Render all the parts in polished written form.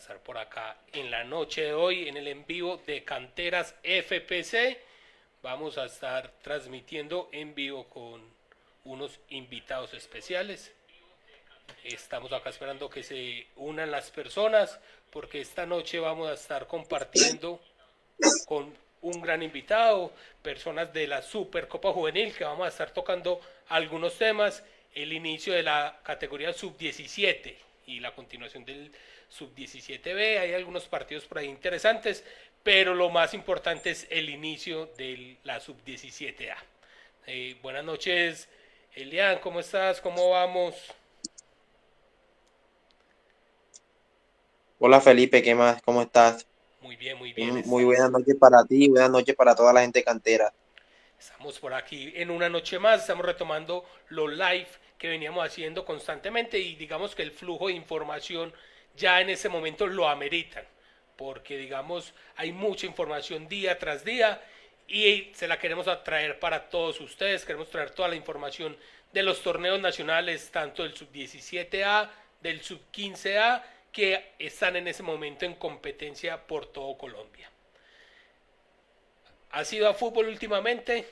estar por acá en la noche de hoy en el en vivo de Canteras FPC. Vamos a estar transmitiendo en vivo con unos invitados especiales. Estamos acá esperando que se unan las personas porque esta noche vamos a estar compartiendo con un gran invitado, personas de la Supercopa Juvenil, que vamos a estar tocando algunos temas, el inicio de la categoría sub-17 y la continuación del sub-17B. Hay algunos partidos por ahí interesantes, pero lo más importante es el inicio de la sub-17A. Buenas noches, Elian, ¿cómo estás? ¿Cómo vamos? Hola Felipe, ¿qué más? ¿Cómo estás? Muy bien, muy bien. Muy buenas noches para ti, buenas noches para toda la gente cantera. Estamos por aquí en una noche más, estamos retomando los live que veníamos haciendo constantemente y digamos que el flujo de información ya en ese momento lo ameritan, porque digamos hay mucha información día tras día y se la queremos traer para todos ustedes, queremos traer toda la información de los torneos nacionales, tanto del sub-17A, del sub-15A, que están en ese momento en competencia por todo Colombia. ¿Ha sido a fútbol últimamente?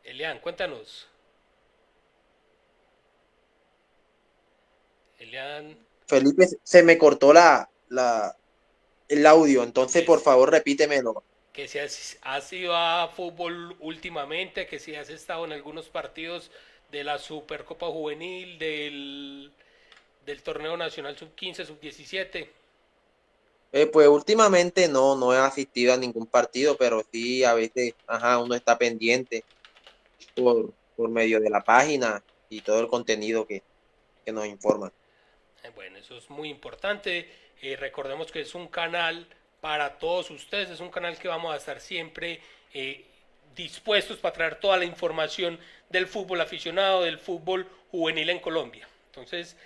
Elian, cuéntanos. Elian, Felipe, se me cortó el audio, entonces que, por favor repítemelo. que si has ido a fútbol últimamente, que si has estado en algunos partidos de la Supercopa Juvenil, del Torneo Nacional Sub-15, Sub-17. Pues últimamente no he asistido a ningún partido, pero sí a veces, uno está pendiente por medio de la página y todo el contenido que nos informa. Bueno, eso es muy importante. Recordemos que es un canal para todos ustedes, es un canal que vamos a estar siempre dispuestos para traer toda la información del fútbol aficionado, del fútbol juvenil en Colombia. Entonces,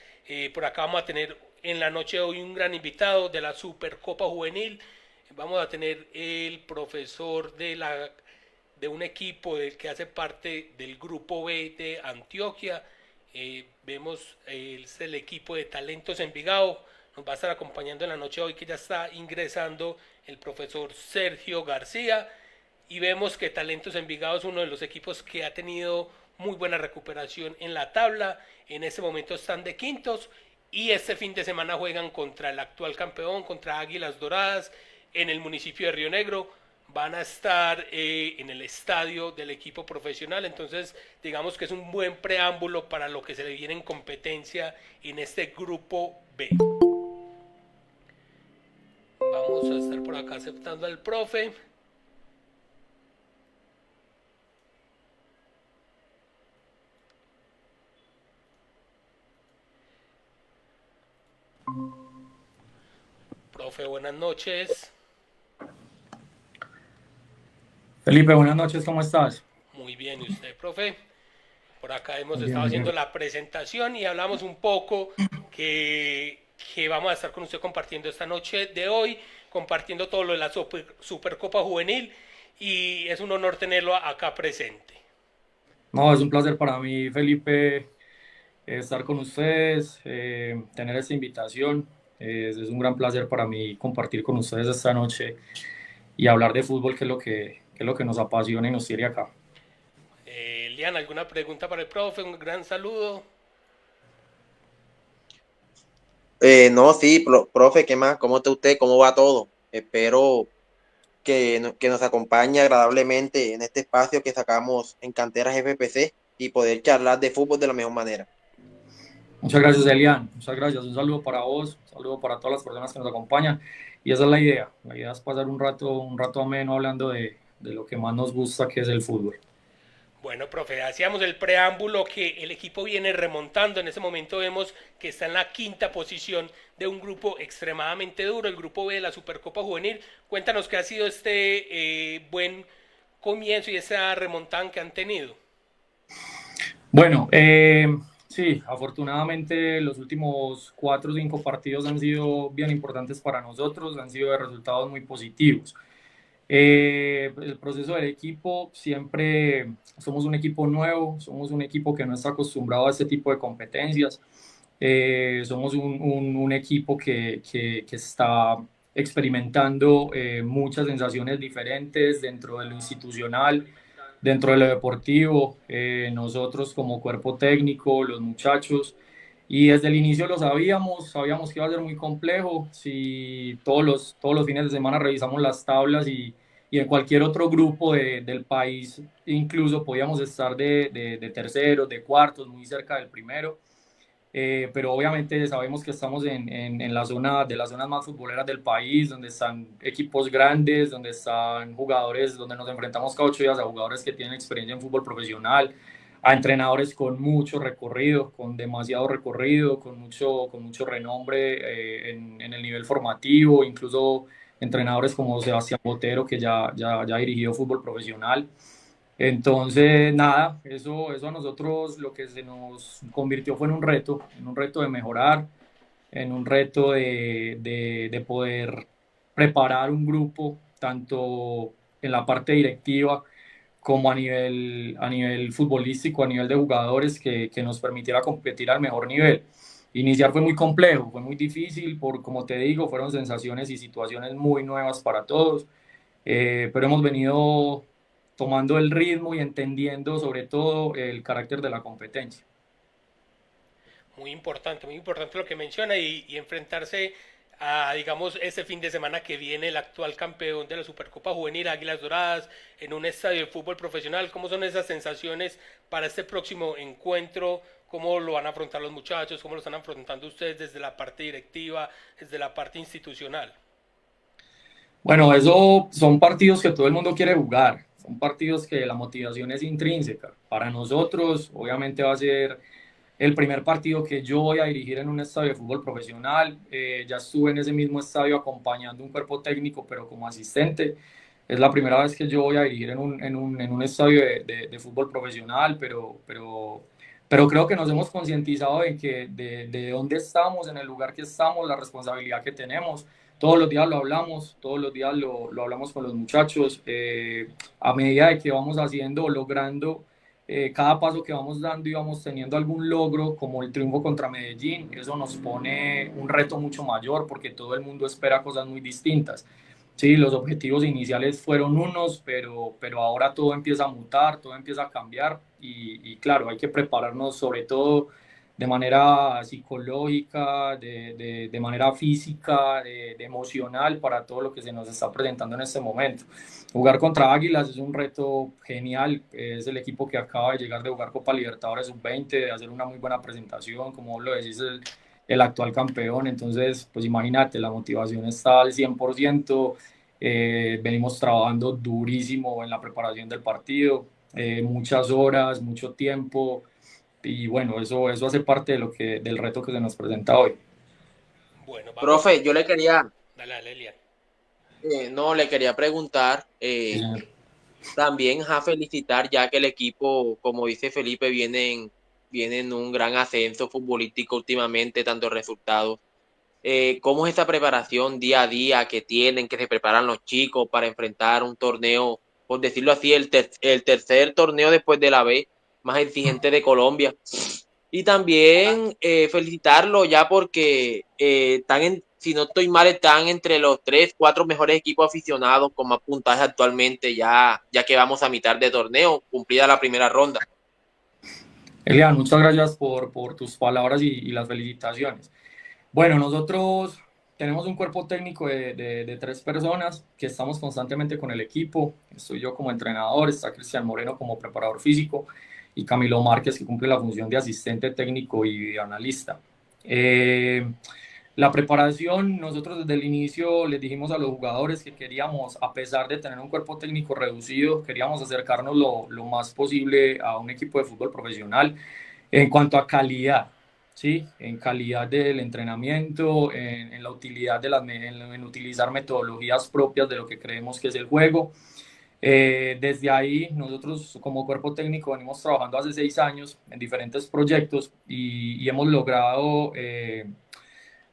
por acá vamos a tener en la noche de hoy un gran invitado de la Supercopa Juvenil. Vamos a tener el profesor de un equipo que hace parte del grupo B de Antioquia. Vemos el equipo de Talentos Envigado. Nos va a estar acompañando en la noche de hoy, que ya está ingresando el profesor Sergio García. Y vemos que Talentos Envigado es uno de los equipos que ha tenido muy buena recuperación en la tabla. En ese momento están de quintos y este fin de semana juegan contra el actual campeón, contra Águilas Doradas, en el municipio de Río Negro. Van a estar en el estadio del equipo profesional, entonces digamos que es un buen preámbulo para lo que se le viene en competencia en este grupo B. Vamos a estar por acá aceptando al profe. Profe, buenas noches. Felipe, buenas noches, ¿cómo estás? Muy bien, ¿y usted, profe? Por acá hemos Muy bien, estado muy haciendo bien. la presentación y hablamos un poco que vamos a estar con usted compartiendo esta noche de hoy, compartiendo todo lo de la Supercopa Juvenil y es un honor tenerlo acá presente. No, es un placer para mí, Felipe, estar con ustedes, tener esta invitación. Es un gran placer para mí compartir con ustedes esta noche y hablar de fútbol, que es lo que nos apasiona y nos tiene acá. Lian, ¿alguna pregunta para el profe? Un gran saludo. No, sí, profe, ¿qué más? ¿Cómo está usted? ¿Cómo va todo? Espero que nos acompañe agradablemente en este espacio que sacamos en Canteras FPC y poder charlar de fútbol de la mejor manera. Muchas gracias, Elian. Muchas gracias. Un saludo para vos, un saludo para todas las personas que nos acompañan. Y esa es la idea. La idea es pasar un rato ameno hablando de lo que más nos gusta, que es el fútbol. Bueno, profe, hacíamos el preámbulo que el equipo viene remontando. En ese momento vemos que está en la quinta posición de un grupo extremadamente duro, el grupo B de la Supercopa Juvenil. Cuéntanos qué ha sido este buen comienzo y esa remontada que han tenido. Bueno, sí, afortunadamente los últimos 4 o 5 partidos han sido bien importantes para nosotros, han sido de resultados muy positivos. El proceso del equipo, siempre somos un equipo nuevo, somos un equipo que no está acostumbrado a este tipo de competencias. Somos un equipo que está experimentando muchas sensaciones diferentes dentro de lo institucional, dentro de lo deportivo, nosotros como cuerpo técnico, los muchachos, y desde el inicio lo sabíamos que iba a ser muy complejo. Si todos los fines de semana revisamos las tablas y en cualquier otro grupo del país, incluso podíamos estar de terceros, de cuartos, muy cerca del primero. Pero obviamente sabemos que estamos en la zona de las zonas más futboleras del país, donde están equipos grandes, donde están jugadores, donde nos enfrentamos cada 8 días a jugadores que tienen experiencia en fútbol profesional, a entrenadores con mucho recorrido, con demasiado recorrido, con mucho renombre en el nivel formativo, incluso entrenadores como Sebastián Botero, que ya ha dirigido fútbol profesional. Entonces, nada, eso a nosotros lo que se nos convirtió fue en un reto de mejorar, en un reto de poder preparar un grupo, tanto en la parte directiva como a nivel futbolístico, a nivel de jugadores, que nos permitiera competir al mejor nivel. Iniciar fue muy complejo, fue muy difícil, como te digo, fueron sensaciones y situaciones muy nuevas para todos, pero hemos venido tomando el ritmo y entendiendo sobre todo el carácter de la competencia. Muy importante lo que menciona y enfrentarse a, digamos, este fin de semana que viene el actual campeón de la Supercopa Juvenil, Águilas Doradas, en un estadio de fútbol profesional. ¿Cómo son esas sensaciones para este próximo encuentro? ¿Cómo lo van a afrontar los muchachos? ¿Cómo lo están afrontando ustedes desde la parte directiva, desde la parte institucional? Bueno, eso son partidos que todo el mundo quiere jugar, son partidos que la motivación es intrínseca. Para nosotros, obviamente va a ser el primer partido que yo voy a dirigir en un estadio de fútbol profesional. Ya estuve en ese mismo estadio acompañando un cuerpo técnico, pero como asistente. Es la primera vez que yo voy a dirigir en un estadio de fútbol profesional, pero creo que nos hemos concientizado de dónde estamos, en el lugar que estamos, la responsabilidad que tenemos. Todos los días lo hablamos, todos los días lo hablamos con los muchachos. A medida de que vamos haciendo o logrando cada paso que vamos dando y vamos teniendo algún logro, como el triunfo contra Medellín, eso nos pone un reto mucho mayor porque todo el mundo espera cosas muy distintas. Sí, los objetivos iniciales fueron unos, pero ahora todo empieza a mutar, todo empieza a cambiar y claro, hay que prepararnos sobre todo de manera psicológica, de manera física, de emocional para todo lo que se nos está presentando en este momento. Jugar contra Águilas es un reto genial, es el equipo que acaba de llegar de jugar Copa Libertadores Sub-20, de hacer una muy buena presentación, como lo decís, el actual campeón. Entonces, pues imagínate, la motivación está al 100%. Venimos trabajando durísimo en la preparación del partido, muchas horas, mucho tiempo, y bueno, eso hace parte del reto que se nos presenta hoy. Bueno, vamos. Profe, yo le quería, Dale, dale, Elian. no, le quería preguntar, Sí, señor. también a felicitar ya que el equipo, como dice Felipe, viene en un gran ascenso futbolístico últimamente, tanto resultados. ¿Cómo es esa preparación día a día que tienen, que se preparan los chicos para enfrentar un torneo, por decirlo así, el tercer torneo después de la B, más exigente de Colombia? Y también felicitarlo ya porque si no estoy mal, están entre los 3, 4 mejores equipos aficionados con más puntaje actualmente, ya que vamos a mitad de torneo, cumplida la primera ronda. Elian, muchas gracias por tus palabras y las felicitaciones. Bueno, nosotros tenemos un cuerpo técnico de 3 personas que estamos constantemente con el equipo. Estoy yo como entrenador, está Cristian Moreno como preparador físico y Camilo Márquez que cumple la función de asistente técnico y videoanalista. La preparación, nosotros desde el inicio les dijimos a los jugadores que queríamos, a pesar de tener un cuerpo técnico reducido, queríamos acercarnos lo más posible a un equipo de fútbol profesional en cuanto a calidad, ¿sí? En calidad del entrenamiento, en la utilidad en utilizar metodologías propias de lo que creemos que es el juego. Desde ahí, nosotros como cuerpo técnico venimos trabajando hace 6 años en diferentes proyectos y hemos logrado,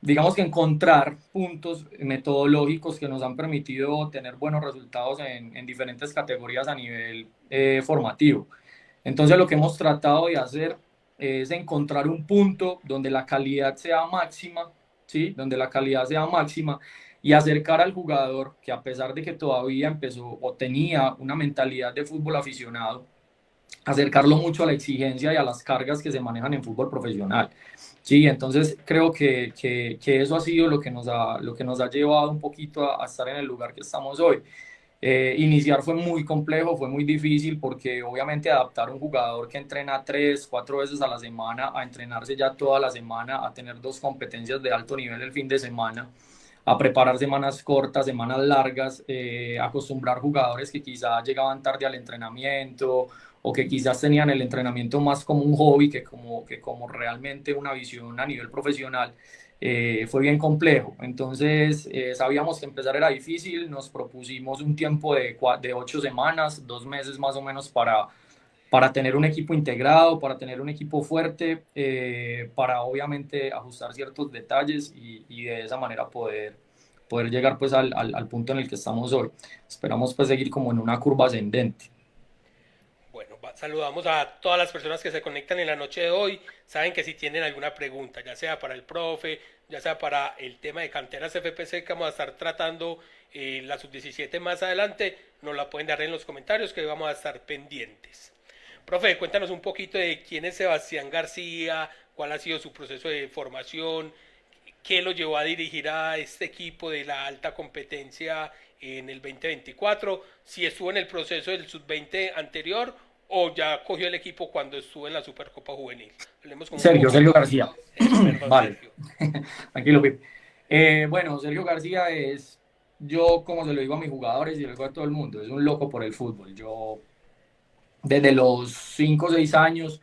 digamos que encontrar puntos metodológicos que nos han permitido tener buenos resultados en diferentes categorías a nivel formativo. Entonces, lo que hemos tratado de hacer es encontrar un punto donde la calidad sea máxima, ¿sí? Donde la calidad sea máxima y acercar al jugador que, a pesar de que todavía empezó o tenía una mentalidad de fútbol aficionado, acercarlo mucho a la exigencia y a las cargas que se manejan en fútbol profesional. Sí, entonces creo que eso ha sido lo que nos ha llevado un poquito a estar en el lugar que estamos hoy. Iniciar fue muy complejo, fue muy difícil porque obviamente adaptar a un jugador que entrena 3, 4 veces a la semana a entrenarse ya toda la semana, a tener 2 competencias de alto nivel el fin de semana, a preparar semanas cortas, semanas largas, acostumbrar jugadores que quizás llegaban tarde al entrenamiento o que quizás tenían el entrenamiento más como un hobby que como realmente una visión a nivel profesional. Fue bien complejo. Entonces, sabíamos que empezar era difícil, nos propusimos un tiempo de 8 semanas, 2 meses más o menos para tener un equipo integrado, para tener un equipo fuerte, para obviamente ajustar ciertos detalles y de esa manera poder llegar pues al punto en el que estamos hoy. Esperamos pues seguir como en una curva ascendente. Bueno, saludamos a todas las personas que se conectan en la noche de hoy. Saben que si tienen alguna pregunta, ya sea para el profe, ya sea para el tema de canteras FPC que vamos a estar tratando la sub-17 más adelante, nos la pueden dar en los comentarios que vamos a estar pendientes. Profe, cuéntanos un poquito de quién es Sebastián García, cuál ha sido su proceso de formación, qué lo llevó a dirigir a este equipo de la alta competencia en el 2024, si estuvo en el proceso del sub-20 anterior o ya cogió el equipo cuando estuvo en la Supercopa Juvenil. Hablemos con un poco Sergio de García. eso, perdón, Vale, Sergio. tranquilo, Pip. Bueno, Sergio García es, yo como se lo digo a mis jugadores y se lo digo a todo el mundo, es un loco por el fútbol. Yo desde los 5 o 6 años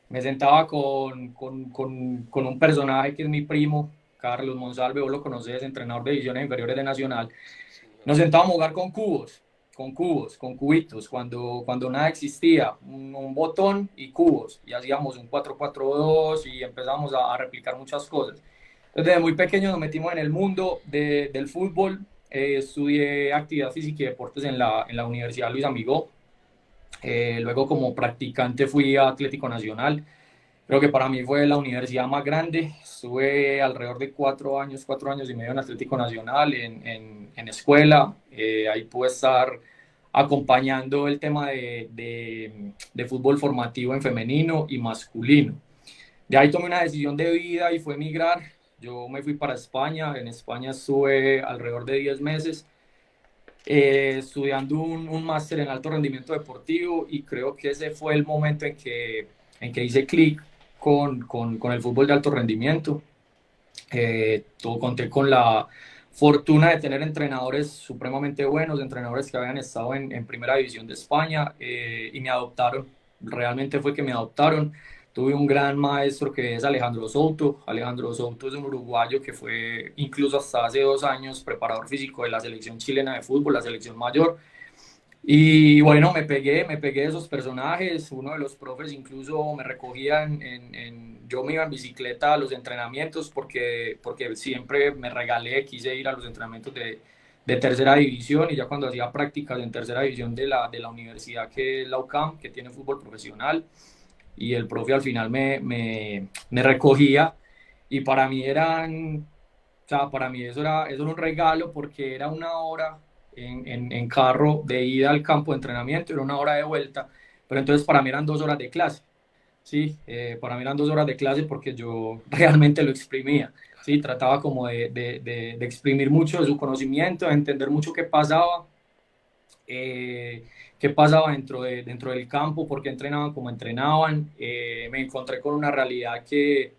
me sentaba con un personaje que es mi primo, Carlos Monsalve, vos lo conoces, entrenador de divisiones inferiores de Nacional. Nos sentábamos a jugar con cubitos, cuando nada existía, un botón y cubos, y hacíamos un 4-4-2 y empezamos a replicar muchas cosas. Entonces, desde muy pequeño nos metimos en el mundo del fútbol. Estudié actividad física y deportes en la Universidad Luis Amigó. Luego como practicante fui a Atlético Nacional. Creo que para mí fue la universidad más grande. Estuve alrededor de 4 años, 4 años y medio en Atlético Nacional, en escuela. Ahí pude estar acompañando el tema de fútbol formativo en femenino y masculino. De ahí tomé una decisión de vida y fue emigrar. Yo me fui para España. En España estuve alrededor de 10 meses estudiando un máster en alto rendimiento deportivo y creo que ese fue el momento en que hice clic con el fútbol de alto rendimiento. Conté con la fortuna de tener entrenadores supremamente buenos, entrenadores que habían estado en primera división de España y me adoptaron. Realmente fue que me adoptaron. Tuve un gran maestro que es Alejandro Souto. Alejandro Souto es un uruguayo que fue incluso hasta hace 2 años preparador físico de la selección chilena de fútbol, la selección mayor. Y bueno, me pegué de esos personajes. Uno de los profes incluso me recogía yo me iba en bicicleta a los entrenamientos porque siempre me regalé, quise ir a los entrenamientos de tercera división y ya cuando hacía prácticas en tercera división de la universidad que es la UCAM, que tiene fútbol profesional, y el profe al final me recogía y para mí o sea, para mí eso era un regalo porque era una hora en carro de ida al campo de entrenamiento, era una hora de vuelta, pero entonces para mí eran 2 horas de clase, ¿sí? Para mí eran 2 horas de clase porque yo realmente lo exprimía, ¿sí? Trataba como de exprimir mucho de su conocimiento, de entender mucho qué pasaba dentro del campo, por qué entrenaban como entrenaban. Me encontré con una realidad que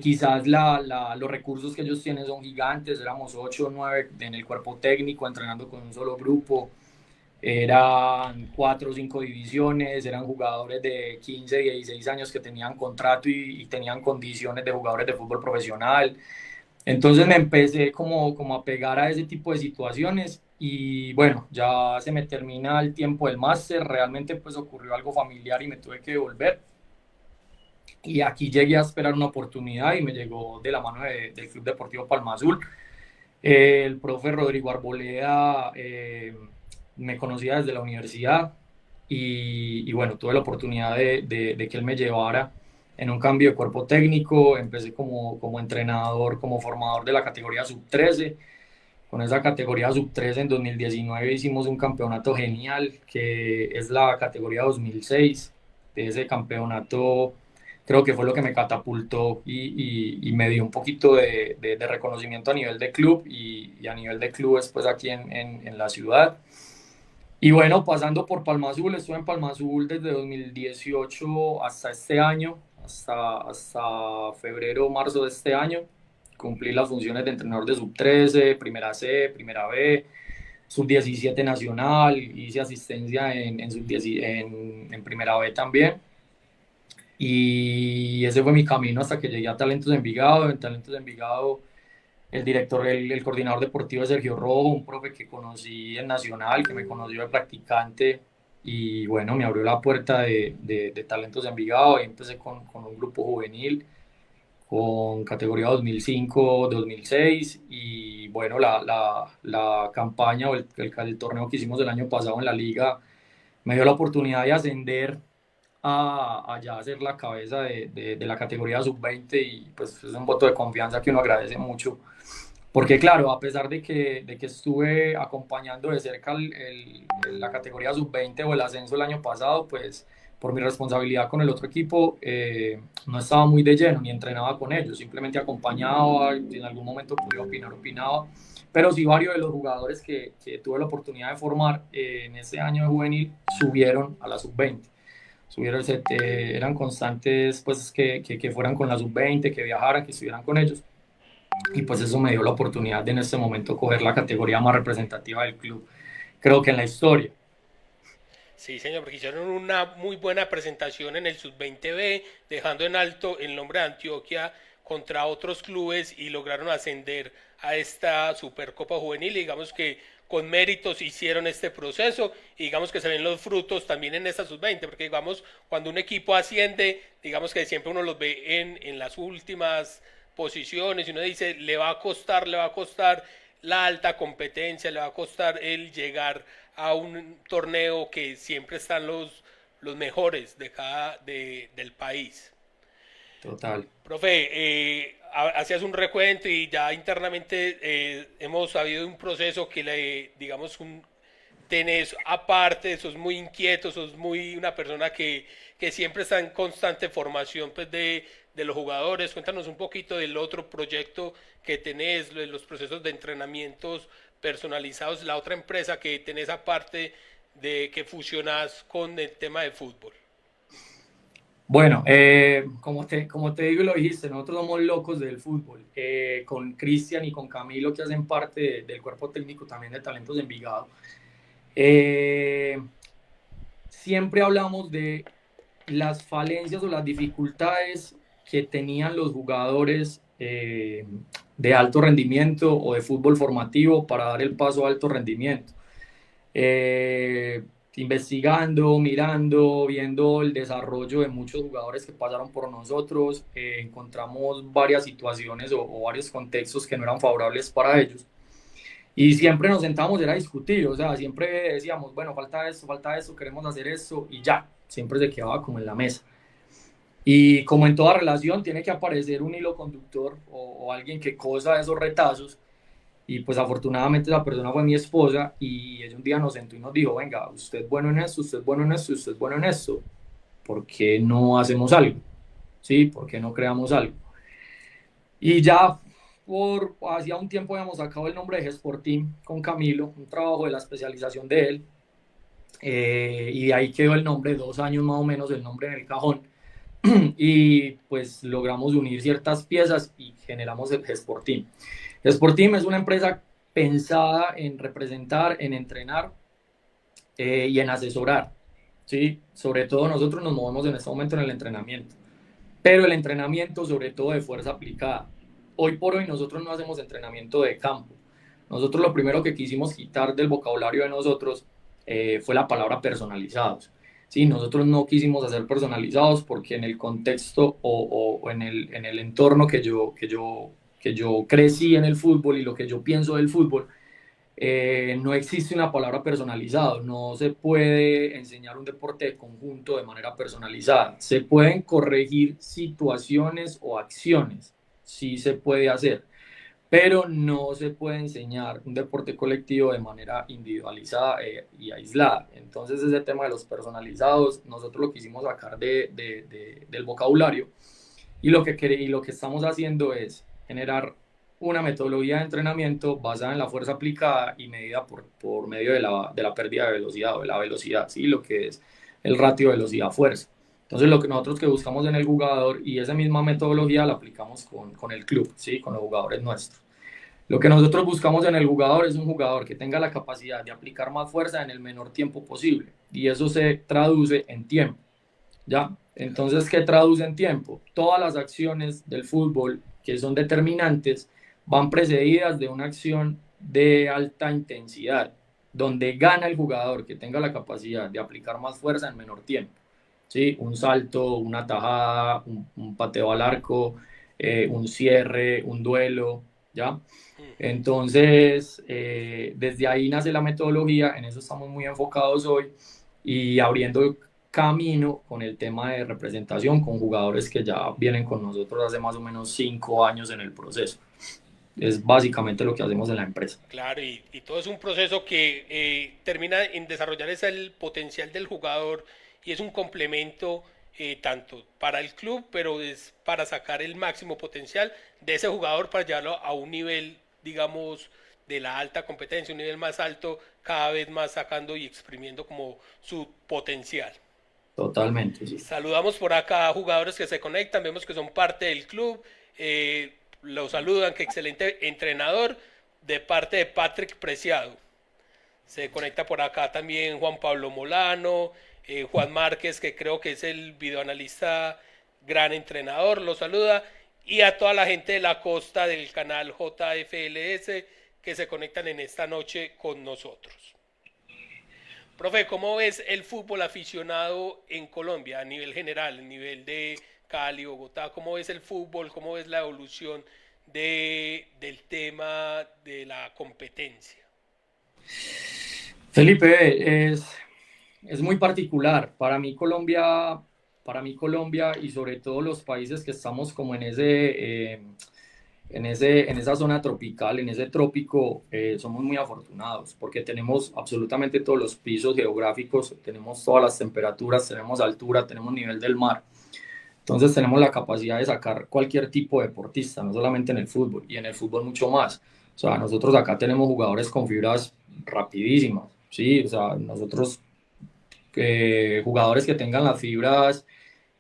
quizás los recursos que ellos tienen son gigantes. Éramos 8 o 9 en el cuerpo técnico entrenando con un solo grupo. Eran 4 o 5 divisiones, eran jugadores de 15, 16 años que tenían contrato y tenían condiciones de jugadores de fútbol profesional. Entonces me empecé como a pegar a ese tipo de situaciones y bueno, ya se me termina el tiempo del máster, realmente pues ocurrió algo familiar y me tuve que volver. Y aquí llegué a esperar una oportunidad y me llegó de la mano del Club Deportivo Palma Azul. El profe Rodrigo Arboleda me conocía desde la universidad, y bueno, tuve la oportunidad de que él me llevara en un cambio de cuerpo técnico. Empecé como entrenador, como formador de la categoría sub-13. Con esa categoría sub-13 en 2019 hicimos un campeonato genial, que es la categoría 2006. De ese campeonato creo que fue lo que me catapultó y me dio un poquito de reconocimiento a nivel de club y a nivel de clubes pues aquí en la ciudad. Y bueno, pasando por Palma Azul, estuve en Palma Azul desde 2018 hasta este año, hasta febrero, marzo de este año. Cumplí las funciones de entrenador de sub-13, primera C, primera B, sub-17 nacional, hice asistencia en primera B también. Y ese fue mi camino hasta que llegué a Talentos de Envigado. En Talentos de Envigado el coordinador deportivo es Sergio Rojo, un profe que conocí en Nacional, que me conoció de practicante y bueno, me abrió la puerta de Talentos de Envigado y empecé con un grupo juvenil, con categoría 2005, 2006 y bueno, la campaña o el torneo que hicimos el año pasado en la liga me dio la oportunidad de ascender a ya ser la cabeza de la categoría sub-20 y pues es un voto de confianza que uno agradece mucho. Porque claro, a pesar de que estuve acompañando de cerca la categoría sub-20 o el ascenso el año pasado, pues por mi responsabilidad con el otro equipo no estaba muy de lleno ni entrenaba con ellos, simplemente acompañaba, y en algún momento podía opinar, opinaba, pero sí varios de los jugadores que tuve la oportunidad de formar en ese año de juvenil subieron a la sub-20. Eran constantes pues que fueran con la sub-20, que viajaran, que estuvieran con ellos y pues eso me dio la oportunidad de en este momento coger la categoría más representativa del club, creo que en la historia. Sí, señor, porque hicieron una muy buena presentación en el Sub-20B, dejando en alto el nombre de Antioquia contra otros clubes y lograron ascender a esta Supercopa Juvenil. Y digamos que con méritos hicieron este proceso y digamos que se ven los frutos también en esta Sub-20, porque digamos, cuando un equipo asciende, digamos que siempre uno los ve en las últimas posiciones y uno dice, le va a costar la alta competencia, le va a costar el llegar a un torneo que siempre están los mejores del país. Total. Profe, hacías un recuento y ya internamente hemos sabido de un proceso que digamos, tenés aparte, sos muy inquieto, sos muy una persona que siempre está en constante formación pues, de los jugadores. Cuéntanos un poquito del otro proyecto que tenés, los procesos de entrenamientos personalizados, la otra empresa que tenés aparte de que fusionás con el tema de fútbol. Bueno, como te digo y lo dijiste, nosotros somos locos del fútbol. Con Cristian y con Camilo, que hacen parte del cuerpo técnico también de Talentos de Envigado, eh, siempre hablamos de las falencias o las dificultades que tenían los jugadores de alto rendimiento o de fútbol formativo para dar el paso a alto rendimiento. Eh, Investigando, mirando, viendo el desarrollo de muchos jugadores que pasaron por nosotros, encontramos varias situaciones o varios contextos que no eran favorables para ellos. Y siempre nos sentamos a discutir, o sea, siempre decíamos, bueno, falta esto, queremos hacer esto, y ya, siempre se quedaba como en la mesa. Y como en toda relación, tiene que aparecer un hilo conductor o alguien que cosa esos retazos. Y pues afortunadamente esa persona fue mi esposa y ella un día nos sentó y nos dijo, venga, usted es bueno en esto, usted es bueno en esto, usted es bueno en esto, ¿por qué no hacemos algo? ¿Sí? ¿Por qué no creamos algo? Y ya hacía un tiempo habíamos sacado el nombre de G-Sporting con Camilo, un trabajo de la especialización de él, y de ahí quedó el nombre, 2 años más o menos el nombre en el cajón, y pues logramos unir ciertas piezas y generamos el G-Sporting. Sporting es una empresa pensada en representar, en entrenar y en asesorar. ¿Sí? Sobre todo nosotros nos movemos en este momento en el entrenamiento, pero el entrenamiento sobre todo de fuerza aplicada. Hoy por hoy nosotros no hacemos entrenamiento de campo. Nosotros lo primero que quisimos quitar del vocabulario de nosotros fue la palabra personalizados. Sí, nosotros no quisimos hacer personalizados porque en el contexto o en el entorno que yo crecí en el fútbol y lo que yo pienso del fútbol, no existe una palabra personalizado, no se puede enseñar un deporte de conjunto de manera personalizada. Se pueden corregir situaciones o acciones, sí se puede hacer, pero no se puede enseñar un deporte colectivo de manera individualizada y aislada. Entonces ese tema de los personalizados, nosotros lo quisimos sacar del vocabulario y lo que estamos haciendo es generar una metodología de entrenamiento basada en la fuerza aplicada y medida por medio de la pérdida de velocidad o de la velocidad, ¿sí? Lo que es el ratio velocidad-fuerza. Entonces, lo que nosotros que buscamos en el jugador y esa misma metodología la aplicamos con el club, ¿sí? Con los jugadores nuestros. Lo que nosotros buscamos en el jugador es un jugador que tenga la capacidad de aplicar más fuerza en el menor tiempo posible y eso se traduce en tiempo. ¿Ya? Entonces, ¿qué traduce en tiempo? Todas las acciones del fútbol que son determinantes van precedidas de una acción de alta intensidad, donde gana el jugador que tenga la capacidad de aplicar más fuerza en menor tiempo. ¿Sí? Un salto, una tajada, un pateo al arco, un cierre, un duelo, ¿ya? Entonces, desde ahí nace la metodología, en eso estamos muy enfocados hoy y abriendo camino con el tema de representación con jugadores que ya vienen con nosotros hace más o menos 5 años en el proceso. Es básicamente lo que hacemos en la empresa. Claro, y todo es un proceso que termina en desarrollar ese el potencial del jugador y es un complemento tanto para el club, pero es para sacar el máximo potencial de ese jugador para llevarlo a un nivel, digamos, de la alta competencia, un nivel más alto, cada vez más sacando y exprimiendo como su potencial. Totalmente, sí. Saludamos por acá a jugadores que se conectan, vemos que son parte del club. Lo saludan, que excelente entrenador de parte de Patrick Preciado. Se conecta por acá también Juan Pablo Molano, Juan Márquez, que creo que es el videoanalista gran entrenador, lo saluda. Y a toda la gente de la costa del canal JFLS que se conectan en esta noche con nosotros. Profe, ¿cómo ves el fútbol aficionado en Colombia a nivel general, a nivel de Cali, Bogotá? ¿Cómo ves el fútbol? ¿Cómo ves la evolución del tema de la competencia? Felipe, es muy particular. Para mí Colombia y sobre todo los países que estamos como en esa zona tropical, en ese trópico, somos muy afortunados porque tenemos absolutamente todos los pisos geográficos, tenemos todas las temperaturas, tenemos altura, tenemos nivel del mar. Entonces tenemos la capacidad de sacar cualquier tipo de deportista, no solamente en el fútbol, y en el fútbol mucho más. O sea, nosotros acá tenemos jugadores con fibras rapidísimas, ¿sí? O sea, nosotros, jugadores que tengan las fibras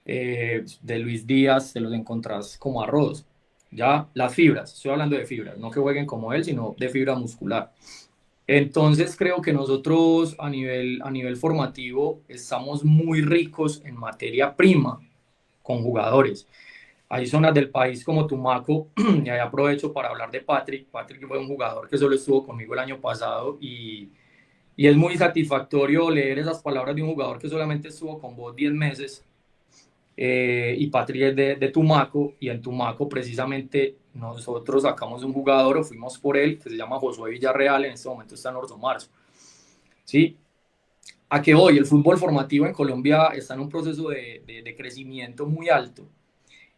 de Luis Díaz, te los encontrás como arroz. Ya las fibras, estoy hablando de fibras, no que jueguen como él, sino de fibra muscular. Entonces creo que nosotros a nivel formativo estamos muy ricos en materia prima con jugadores. Hay zonas del país como Tumaco, y ahí aprovecho para hablar de Patrick. Patrick fue un jugador que solo estuvo conmigo el año pasado y es muy satisfactorio leer esas palabras de un jugador que solamente estuvo con vos 10 meses. Y Patrick es de Tumaco y en Tumaco precisamente nosotros sacamos un jugador o fuimos por él que se llama Josué Villarreal, en este momento está en Orso Marzo. ¿Sí? A que hoy el fútbol formativo en Colombia está en un proceso de crecimiento muy alto.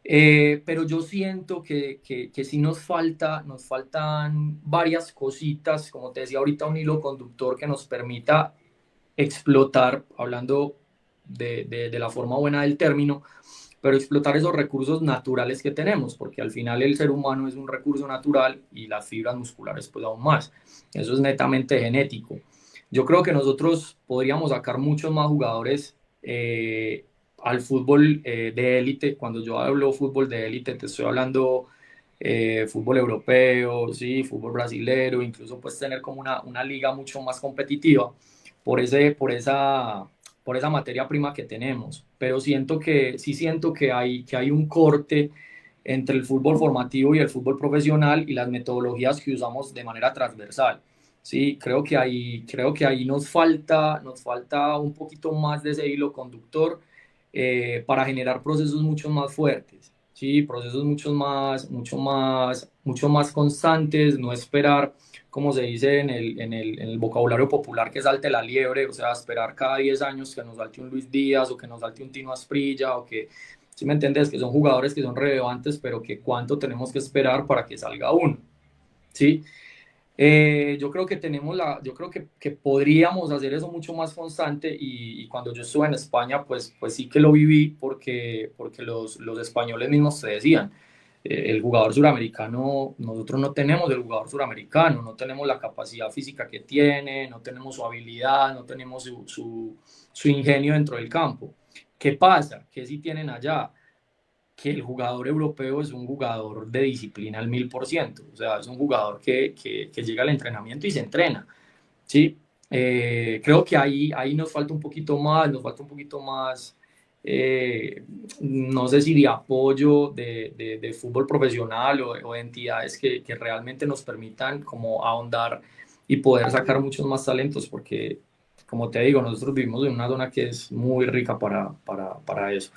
Pero yo siento que sí nos faltan varias cositas, como te decía ahorita, un hilo conductor que nos permita explotar, hablando de la forma buena del término, pero explotar esos recursos naturales que tenemos, porque al final el ser humano es un recurso natural y las fibras musculares pues aún más. Eso es netamente genético. Yo creo que nosotros podríamos sacar muchos más jugadores al fútbol de élite. Cuando yo hablo fútbol de élite, te estoy hablando fútbol europeo, sí, fútbol brasilero, incluso pues tener como una liga mucho más competitiva por esa materia prima que tenemos. Pero sí siento que hay un corte entre el fútbol formativo y el fútbol profesional y las metodologías que usamos de manera transversal. Sí, creo que ahí nos falta un poquito más de ese hilo conductor para generar procesos mucho más fuertes, sí, procesos mucho más constantes, no esperar como se dice en el vocabulario popular, que salte la liebre, o sea, esperar cada 10 años que nos salte un Luis Díaz o que nos salte un Tino Asprilla o que, si me entiendes, que son jugadores que son relevantes, pero que cuánto tenemos que esperar para que salga uno, ¿sí? Yo creo que yo creo que podríamos hacer eso mucho más constante y cuando yo estuve en España, pues sí que lo viví porque los españoles mismos te decían, el jugador suramericano, nosotros no tenemos el jugador suramericano, no tenemos la capacidad física que tiene, no tenemos su habilidad, no tenemos su ingenio dentro del campo. ¿Qué pasa? ¿Qué sí tienen allá? Que el jugador europeo es un jugador de disciplina al 1000%, o sea, es un jugador que llega al entrenamiento y se entrena, ¿sí? Creo que ahí nos falta un poquito más, no sé si de apoyo de fútbol profesional o de entidades que realmente nos permitan como ahondar y poder sacar muchos más talentos, porque como te digo, nosotros vivimos en una zona que es muy rica para eso.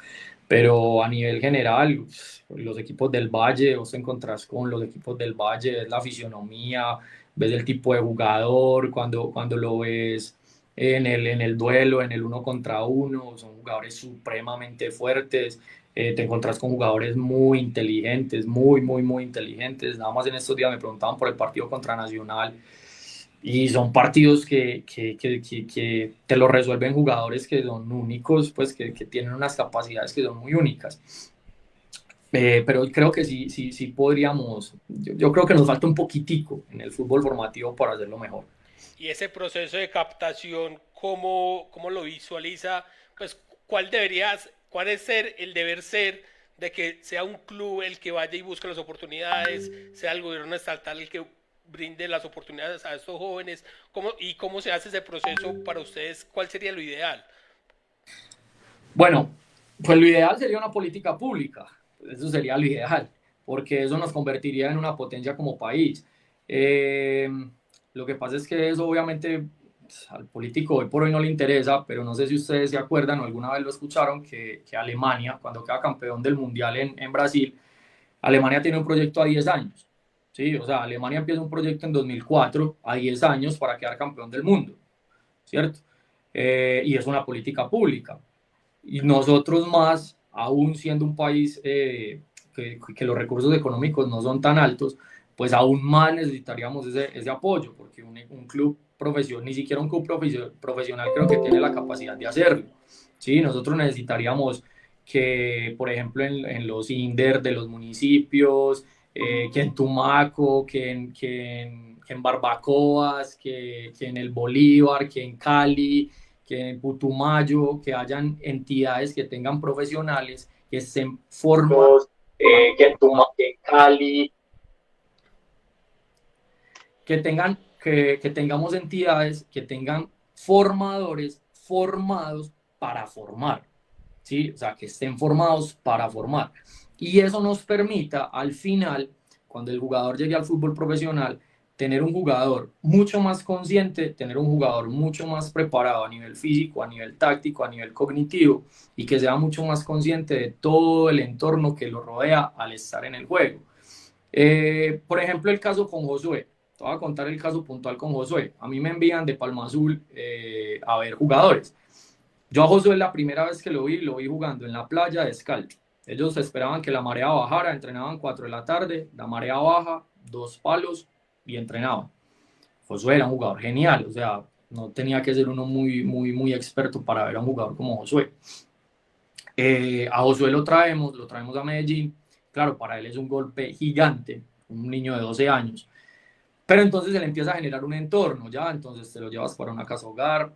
Pero a nivel general, los equipos del Valle, vos te encontrás con los equipos del Valle, es la fisionomía, ves el tipo de jugador, cuando lo ves en el duelo, en el uno contra uno, son jugadores supremamente fuertes, te encontrás con jugadores muy inteligentes, muy inteligentes. Nada más en estos días me preguntaban por el partido contra Nacional y son partidos que te lo resuelven jugadores que son únicos, pues que tienen unas capacidades que son muy únicas. Pero creo que sí podríamos, yo creo que nos falta un poquitico en el fútbol formativo para hacerlo mejor. Y ese proceso de captación, cómo lo visualiza? Pues, cuál es el deber ser de que sea un club el que vaya y busque las oportunidades, sea el gobierno estatal el que brinde las oportunidades a estos jóvenes? ¿Cómo se hace ese proceso para ustedes? ¿Cuál sería lo ideal? Bueno, pues lo ideal sería una política pública, eso sería lo ideal, porque eso nos convertiría en una potencia como país. Eh, lo que pasa es que eso obviamente al político hoy por hoy no le interesa, pero no sé si ustedes se acuerdan o alguna vez lo escucharon, que Alemania, cuando queda campeón del Mundial en Brasil, Alemania tiene un proyecto a 10 años. ¿Sí? O sea, Alemania empieza un proyecto en 2004 a 10 años para quedar campeón del mundo, ¿cierto? Y es una política pública. Y nosotros más, aún siendo un país que los recursos económicos no son tan altos, pues aún más necesitaríamos ese apoyo, porque un club profesional, ni siquiera un club profesional creo que tiene la capacidad de hacerlo. ¿Sí? Nosotros necesitaríamos que, por ejemplo, en los INDER de los municipios, que en Tumaco, que en Barbacoas, que en el Bolívar, que en Cali, que en Putumayo, que hayan entidades que tengan profesionales que estén formados, que en Cali, que tengamos entidades que tengan formadores formados para formar, ¿sí? O sea, que estén formados para formar. Y eso nos permita al final, cuando el jugador llegue al fútbol profesional, tener un jugador mucho más consciente, tener un jugador mucho más preparado a nivel físico, a nivel táctico, a nivel cognitivo y que sea mucho más consciente de todo el entorno que lo rodea al estar en el juego. Por ejemplo, el caso con Josué. Te voy a contar el caso puntual con Josué. A mí me envían de Palma Azul a ver jugadores. Yo a Josué la primera vez que lo vi jugando en la playa descalzo. Ellos esperaban que la marea bajara, entrenaban 4 de la tarde, la marea baja, 2 palos y entrenaban. Josué era un jugador genial, o sea, no tenía que ser uno muy experto para ver a un jugador como Josué. A Josué lo traemos a Medellín. Claro, para él es un golpe gigante, un niño de 12 años. Pero entonces él empieza a generar un entorno, ya, entonces te lo llevas para una casa hogar,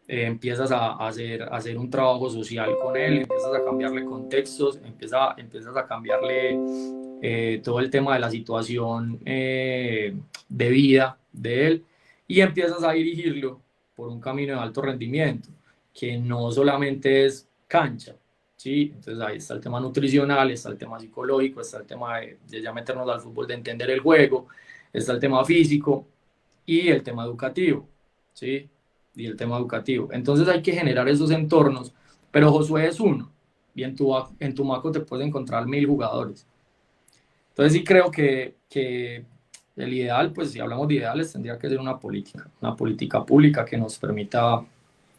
empiezas a hacer un trabajo social con él, empiezas a cambiarle contextos, empiezas a cambiarle todo el tema de la situación de vida de él y empiezas a dirigirlo por un camino de alto rendimiento, que no solamente es cancha, ¿sí? Entonces ahí está el tema nutricional, está el tema psicológico, está el tema de ya meternos al fútbol, de entender el juego, está el tema físico y el tema educativo, ¿sí? Y el tema educativo. Entonces hay que generar esos entornos, pero Josué es uno, y en Tumaco te puedes encontrar 1000 jugadores. Entonces sí creo que el ideal, pues si hablamos de ideales, tendría que ser una política pública que nos permita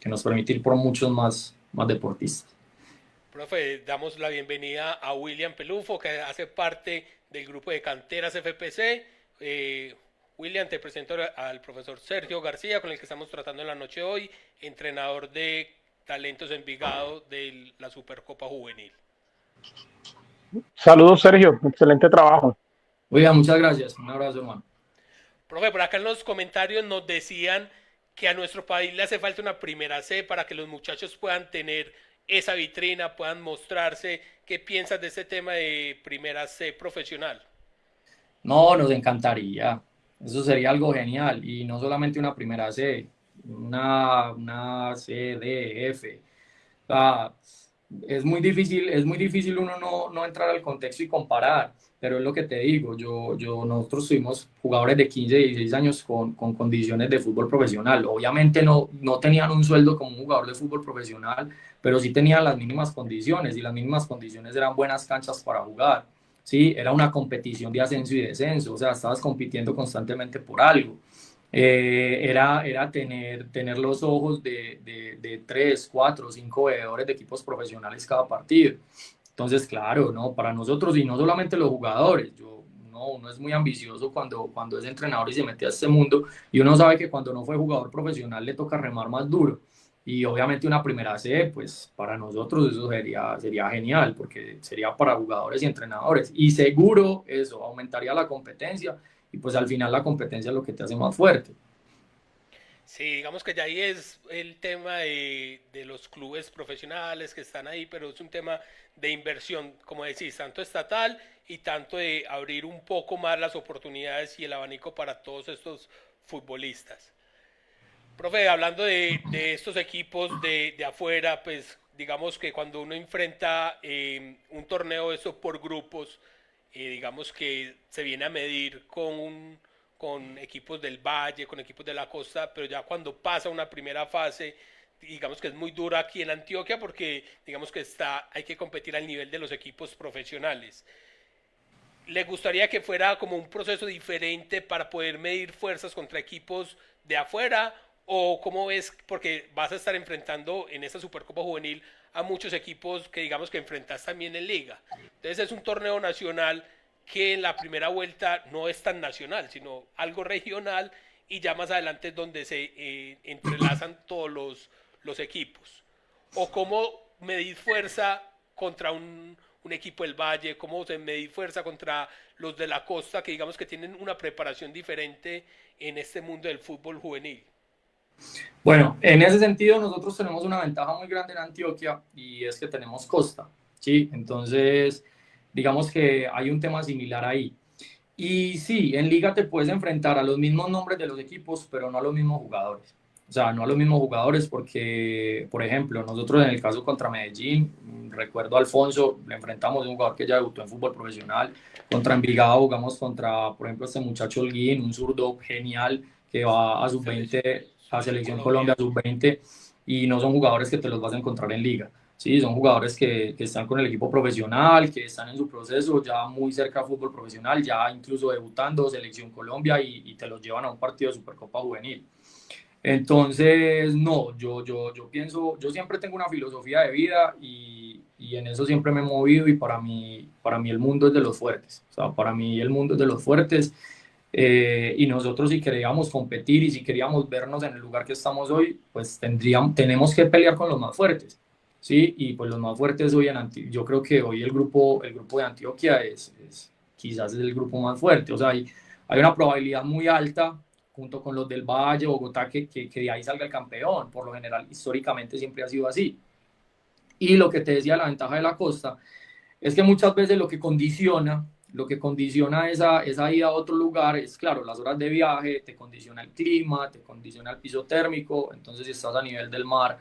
ir por muchos más deportistas. Profe, damos la bienvenida a William Pelufo, que hace parte del grupo de canteras FPC. William, te presento al profesor Sergio García, con el que estamos tratando en la noche hoy, entrenador de Talentos Envigado de la Supercopa Juvenil. Saludos, Sergio. Excelente trabajo. William, muchas gracias. Un abrazo, hermano. Profe, por acá en los comentarios nos decían que a nuestro país le hace falta una primera C para que los muchachos puedan tener esa vitrina, puedan mostrarse. ¿Qué piensas de este tema de primera C profesional? No, nos encantaría. Eso sería algo genial. Y no solamente una primera C, una C, D, F. O sea, es muy difícil uno no entrar al contexto y comparar, pero es lo que te digo, nosotros tuvimos jugadores de 15, 16 años con condiciones de fútbol profesional. Obviamente no tenían un sueldo como un jugador de fútbol profesional, pero sí tenían las mínimas condiciones, y las mínimas condiciones eran buenas canchas para jugar. Sí, era una competición de ascenso y descenso, o sea, estabas compitiendo constantemente por algo. Era tener los ojos de 3, 4, 5 veedores de equipos profesionales cada partido. Entonces, claro, ¿no? Para nosotros, y no solamente los jugadores, uno es muy ambicioso cuando es entrenador y se mete a este mundo, y uno sabe que cuando no fue jugador profesional le toca remar más duro. Y obviamente una primera C, pues para nosotros eso sería genial, porque sería para jugadores y entrenadores. Y seguro eso aumentaría la competencia, y pues al final la competencia es lo que te hace más fuerte. Sí, digamos que ya ahí es el tema de los clubes profesionales que están ahí, pero es un tema de inversión, como decís, tanto estatal y tanto de abrir un poco más las oportunidades y el abanico para todos estos futbolistas. Profe, hablando de estos equipos de afuera, pues digamos que cuando uno enfrenta un torneo de eso por grupos, digamos que se viene a medir con equipos del Valle, con equipos de la costa, pero ya cuando pasa una primera fase, digamos que es muy dura aquí en Antioquia porque digamos que hay que competir al nivel de los equipos profesionales. ¿Le gustaría que fuera como un proceso diferente para poder medir fuerzas contra equipos de afuera? ¿O cómo ves? Porque vas a estar enfrentando en esta Supercopa Juvenil a muchos equipos que digamos que enfrentas también en Liga. Entonces es un torneo nacional que en la primera vuelta no es tan nacional, sino algo regional, y ya más adelante es donde se entrelazan todos los equipos. ¿O cómo medir fuerza contra un equipo del Valle? ¿Cómo se medir fuerza contra los de la costa, que digamos que tienen una preparación diferente en este mundo del fútbol juvenil? Bueno, en ese sentido nosotros tenemos una ventaja muy grande en Antioquia, y es que tenemos costa, ¿sí? Entonces, digamos que hay un tema similar ahí. Y sí, en liga te puedes enfrentar a los mismos nombres de los equipos, pero no a los mismos jugadores. O sea, no a los mismos jugadores porque, por ejemplo, nosotros en el caso contra Medellín, recuerdo a Alfonso, le enfrentamos a un jugador que ya debutó en fútbol profesional. Contra Envigado jugamos contra, por ejemplo, este muchacho Holguín, un zurdo genial que va a sub-20, a Selección Colombia sub-20, y no son jugadores que te los vas a encontrar en liga. Sí, son jugadores que están con el equipo profesional, que están en su proceso ya muy cerca del fútbol profesional, ya incluso debutando Selección Colombia, y te los llevan a un partido de Supercopa Juvenil. Entonces, no, yo pienso, yo siempre tengo una filosofía de vida, y en eso siempre me he movido, y para mí el mundo es de los fuertes. O sea, para mí el mundo es de los fuertes, y nosotros si queríamos competir y si queríamos vernos en el lugar que estamos hoy, pues tenemos que pelear con los más fuertes. Sí, y pues los más fuertes hoy yo creo que hoy el grupo de Antioquia quizás es el grupo más fuerte. O sea, hay una probabilidad muy alta, junto con los del Valle, Bogotá, que de ahí salga el campeón. Por lo general, históricamente siempre ha sido así. Y lo que te decía, la ventaja de la costa, es que muchas veces lo que condiciona esa ida a otro lugar es, claro, las horas de viaje, te condiciona el clima, te condiciona el piso térmico. Entonces, si estás a nivel del mar,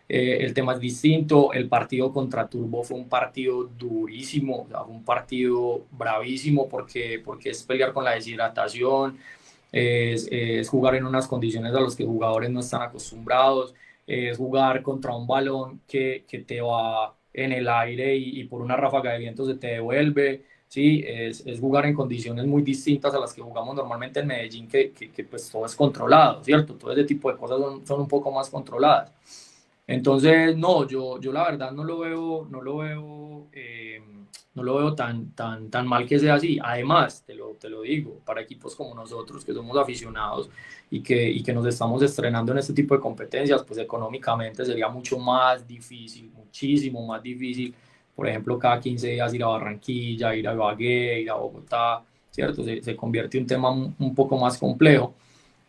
el tema es distinto. El partido contra Turbo fue un partido durísimo, o sea, fue un partido bravísimo, porque es pelear con la deshidratación, es jugar en unas condiciones a las que jugadores no están acostumbrados, es jugar contra un balón que te va en el aire, y por una ráfaga de viento se te devuelve. ¿sí? Es jugar en condiciones muy distintas a las que jugamos normalmente en Medellín, que pues todo es controlado, ¿cierto? Todo ese tipo de cosas son un poco más controladas. Entonces, no, yo la verdad no lo veo tan mal que sea así. Además, te lo digo, para equipos como nosotros, que somos aficionados y que nos estamos estrenando en este tipo de competencias, pues económicamente sería mucho más difícil, muchísimo más difícil. Por ejemplo, cada 15 días ir a Barranquilla, ir a Ibagué, ir a Bogotá, ¿cierto? Se convierte en un tema un poco más complejo.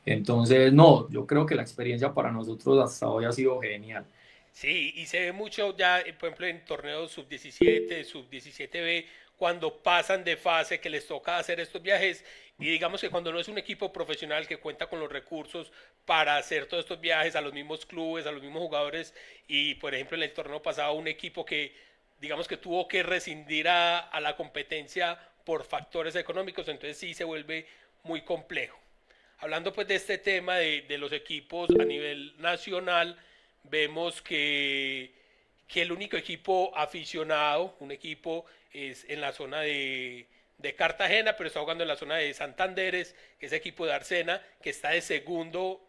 Entonces, no, yo creo que la experiencia para nosotros hasta hoy ha sido genial. Sí, y se ve mucho ya, por ejemplo, en torneos sub-17, sub-17B, cuando pasan de fase, que les toca hacer estos viajes, y digamos que cuando no es un equipo profesional que cuenta con los recursos para hacer todos estos viajes a los mismos clubes, a los mismos jugadores, y por ejemplo en el torneo pasado un equipo que, digamos que tuvo que rescindir a la competencia por factores económicos, entonces sí se vuelve muy complejo. Hablando pues de este tema de los equipos a nivel nacional, vemos que el único equipo aficionado, un equipo es en la zona de Cartagena, pero está jugando en la zona de Santanderes, que es equipo de Arcena, que está de segundo,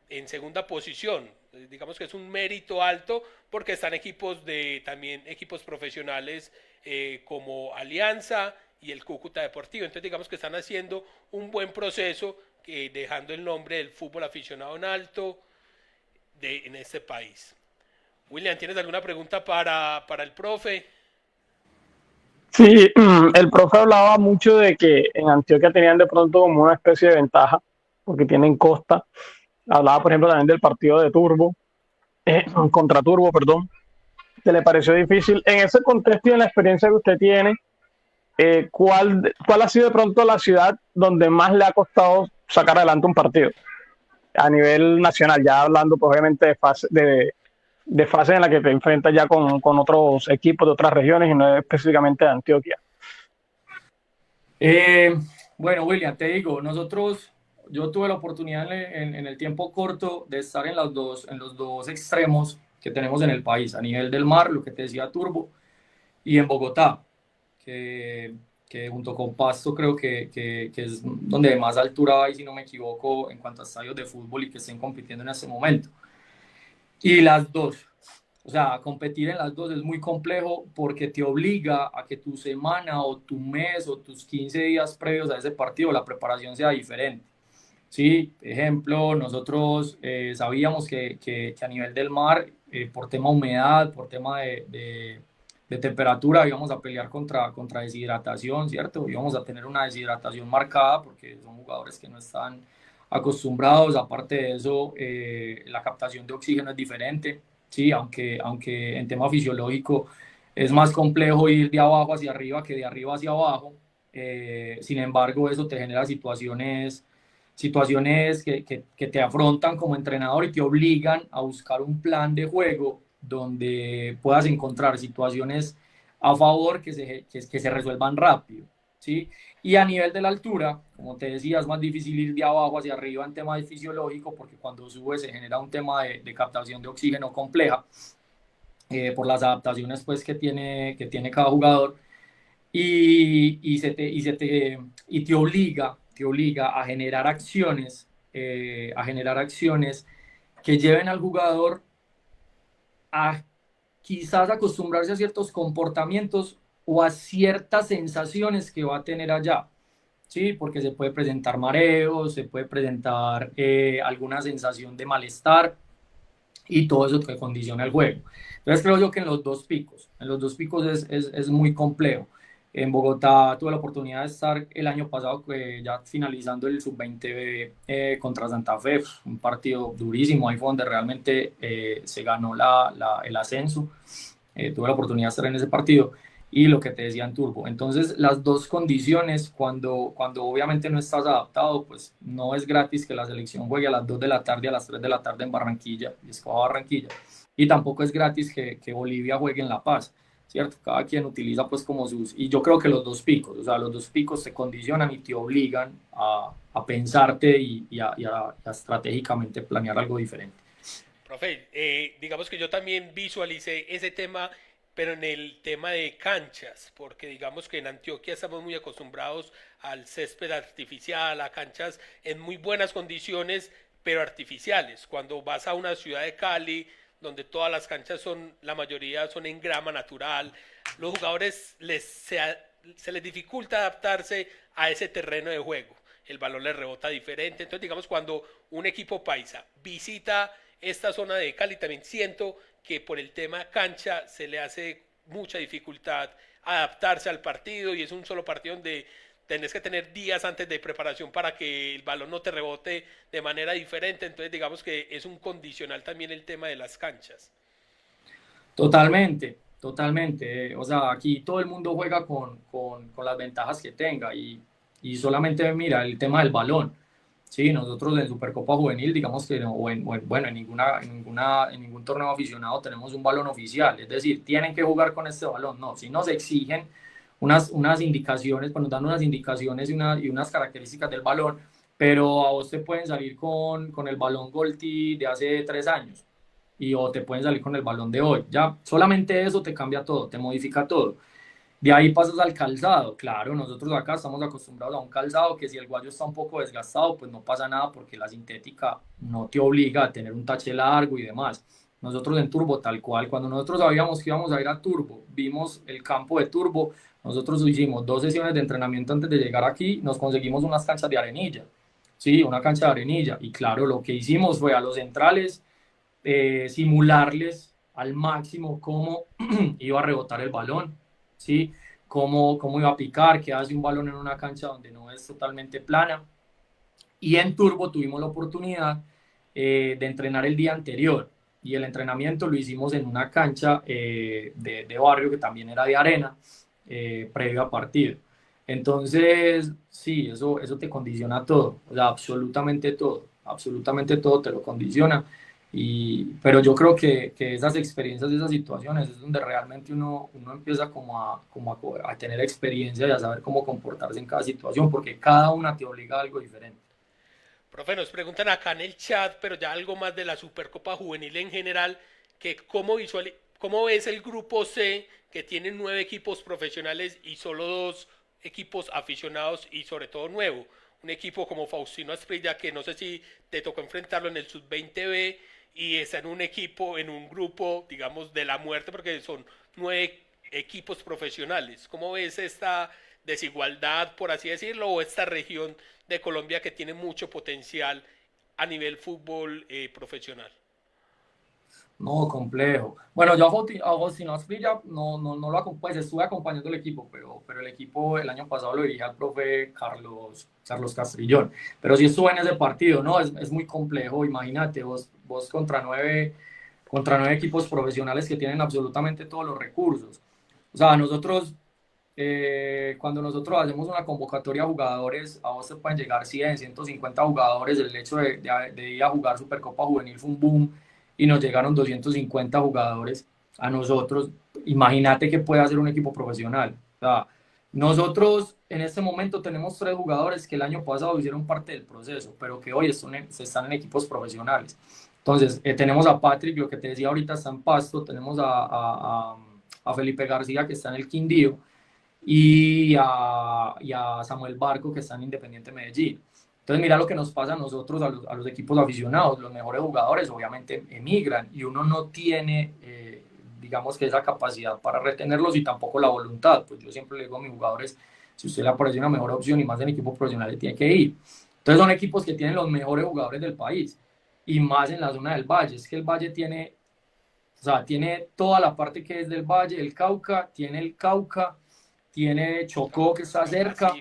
en segunda posición. Digamos que es un mérito alto porque están equipos de también equipos profesionales como Alianza y el Cúcuta Deportivo. Entonces digamos que están haciendo un buen proceso dejando el nombre del fútbol aficionado en alto en este país. William, ¿tienes alguna pregunta para el profe? Sí, el profe hablaba mucho de que en Antioquia tenían de pronto como una especie de ventaja, porque tienen costa. Hablaba, por ejemplo, también del partido de Turbo, contra Turbo, perdón, que le pareció difícil. En ese contexto y en la experiencia que usted tiene, ¿cuál ha sido de pronto la ciudad donde más le ha costado sacar adelante un partido? A nivel nacional, ya hablando pues, obviamente de fase en la que te enfrentas ya con otros equipos de otras regiones y no específicamente de Antioquia. Eh, bueno, William, te digo, yo tuve la oportunidad en el tiempo corto de estar en los dos extremos que tenemos en el país, a nivel del mar, lo que te decía Turbo, y en Bogotá, que, que junto con Pasto creo que es donde más altura hay, si no me equivoco, en cuanto a estadios de fútbol y que estén compitiendo en este momento. Y las dos, o sea, competir en las dos es muy complejo porque te obliga a que tu semana o tu mes o tus 15 días previos a ese partido la preparación sea diferente. Sí, ejemplo, nosotros sabíamos que a nivel del mar, por tema humedad, por tema de temperatura, íbamos a pelear contra deshidratación, ¿cierto? Íbamos a tener una deshidratación marcada porque son jugadores que no están acostumbrados. Aparte de eso, la captación de oxígeno es diferente, ¿sí? Aunque en tema fisiológico es más complejo ir de abajo hacia arriba que de arriba hacia abajo. Sin embargo, eso te genera situaciones que te afrontan como entrenador y te obligan a buscar un plan de juego donde puedas encontrar situaciones a favor que se resuelvan rápido, ¿sí? Y a nivel de la altura, como te decía, es más difícil ir de abajo hacia arriba en tema fisiológico porque cuando subes se genera un tema de captación de oxígeno compleja por las adaptaciones pues, que tiene cada jugador y te obliga a generar acciones que lleven al jugador a quizás acostumbrarse a ciertos comportamientos o a ciertas sensaciones que va a tener allá. Sí, porque se puede presentar mareos, se puede presentar alguna sensación de malestar y todo eso que condiciona el juego. Entonces creo yo que en los dos picos es muy complejo. En Bogotá tuve la oportunidad de estar el año pasado, ya finalizando el sub-20 contra Santa Fe, un partido durísimo, ahí fue donde realmente se ganó el ascenso. Tuve la oportunidad de estar en ese partido y lo que te decía en Turbo. Entonces, las dos condiciones, cuando obviamente no estás adaptado, pues no es gratis que la selección juegue a las 2 de la tarde, a las 3 de la tarde en Barranquilla, y escoja Barranquilla. Y tampoco es gratis que Bolivia juegue en La Paz, ¿cierto? Cada quien utiliza pues como sus... Y yo creo que los dos picos, o sea, los dos picos te condicionan y te obligan a pensarte y a estratégicamente planear algo diferente. Profe, digamos que yo también visualicé ese tema, pero en el tema de canchas, porque digamos que en Antioquia estamos muy acostumbrados al césped artificial, a canchas en muy buenas condiciones, pero artificiales. Cuando vas a una ciudad de Cali, donde todas las canchas son, la mayoría son en grama natural, los jugadores se les dificulta adaptarse a ese terreno de juego. El balón les rebota diferente. Entonces, digamos, cuando un equipo paisa visita esta zona de Cali, también siento que por el tema cancha se le hace mucha dificultad adaptarse al partido y es un solo partido donde tenés que tener días antes de preparación para que el balón no te rebote de manera diferente. Entonces, digamos que es un condicional también el tema de las canchas. Totalmente, totalmente. O sea, aquí todo el mundo juega con las ventajas que tenga y solamente mira el tema del balón. Sí, nosotros en Supercopa Juvenil, digamos que, bueno, en ningún torneo aficionado tenemos un balón oficial. Es decir, tienen que jugar con este balón. No, si nos exigen unas indicaciones, pues nos dan unas indicaciones y unas características del balón, pero a vos te pueden salir con el balón Golti de hace 3 años o te pueden salir con el balón de hoy. Ya, solamente eso te cambia todo, te modifica todo. De ahí pasas al calzado. Claro, nosotros acá estamos acostumbrados a un calzado que si el guayo está un poco desgastado, pues no pasa nada porque la sintética no te obliga a tener un tache largo y demás. Nosotros en Turbo, tal cual, cuando nosotros sabíamos que íbamos a ir a Turbo, vimos el campo de Turbo, nosotros hicimos 2 sesiones de entrenamiento antes de llegar aquí, nos conseguimos unas canchas de arenilla, sí, una cancha de arenilla, y claro, lo que hicimos fue a los centrales simularles al máximo cómo iba a rebotar el balón, ¿sí? Cómo iba a picar, qué hace un balón en una cancha donde no es totalmente plana. Y en Turbo tuvimos la oportunidad de entrenar el día anterior y el entrenamiento lo hicimos en una cancha de barrio que también era de arena previo a partido. Entonces, sí, eso te condiciona todo, o sea, absolutamente todo te lo condiciona. Pero yo creo que esas experiencias, esas situaciones es donde realmente uno empieza a tener experiencia y a saber cómo comportarse en cada situación, porque cada una te obliga a algo diferente. Profe, nos preguntan acá en el chat, pero ya algo más de la Supercopa Juvenil en general, que cómo ves el grupo C, que tiene 9 equipos profesionales y solo 2 equipos aficionados y sobre todo nuevo. Un equipo como Faustino Asprilla, que no sé si te tocó enfrentarlo en el Sub-20B, y está en un equipo, en un grupo, digamos, de la muerte, porque son 9 equipos profesionales. ¿Cómo ves esta desigualdad, por así decirlo, o esta región de Colombia que tiene mucho potencial a nivel fútbol profesional? No, complejo. Bueno, yo a Faustino Asprilla pues estuve acompañando el equipo, pero el equipo el año pasado lo dirigía al profe Carlos Castrillón. Pero sí estuve en ese partido, ¿no? Es muy complejo. Imagínate, vos contra nueve equipos profesionales que tienen absolutamente todos los recursos. O sea, cuando nosotros hacemos una convocatoria a jugadores, a vos te pueden llegar 100, 150 jugadores. El hecho de ir a jugar Supercopa Juvenil fue un boom y nos llegaron 250 jugadores a nosotros. Imagínate que puede hacer un equipo profesional. O sea, nosotros en este momento tenemos 3 jugadores que el año pasado hicieron parte del proceso, pero que hoy están en equipos profesionales. Entonces, tenemos a Patrick, lo que te decía ahorita, está en Pasto, tenemos a Felipe García, que está en el Quindío, y a Samuel Barco, que está en Independiente Medellín. Entonces, mira lo que nos pasa a nosotros, a los equipos aficionados. Los mejores jugadores obviamente emigran y uno no tiene, digamos que esa capacidad para retenerlos y tampoco la voluntad. Pues yo siempre le digo a mis jugadores, si usted le aparece una mejor opción y más en equipos profesionales, tiene que ir. Entonces son equipos que tienen los mejores jugadores del país y más en la zona del Valle. Es que el Valle tiene, o sea, tiene toda la parte que es del Valle, el Cauca, tiene Chocó que está cerca.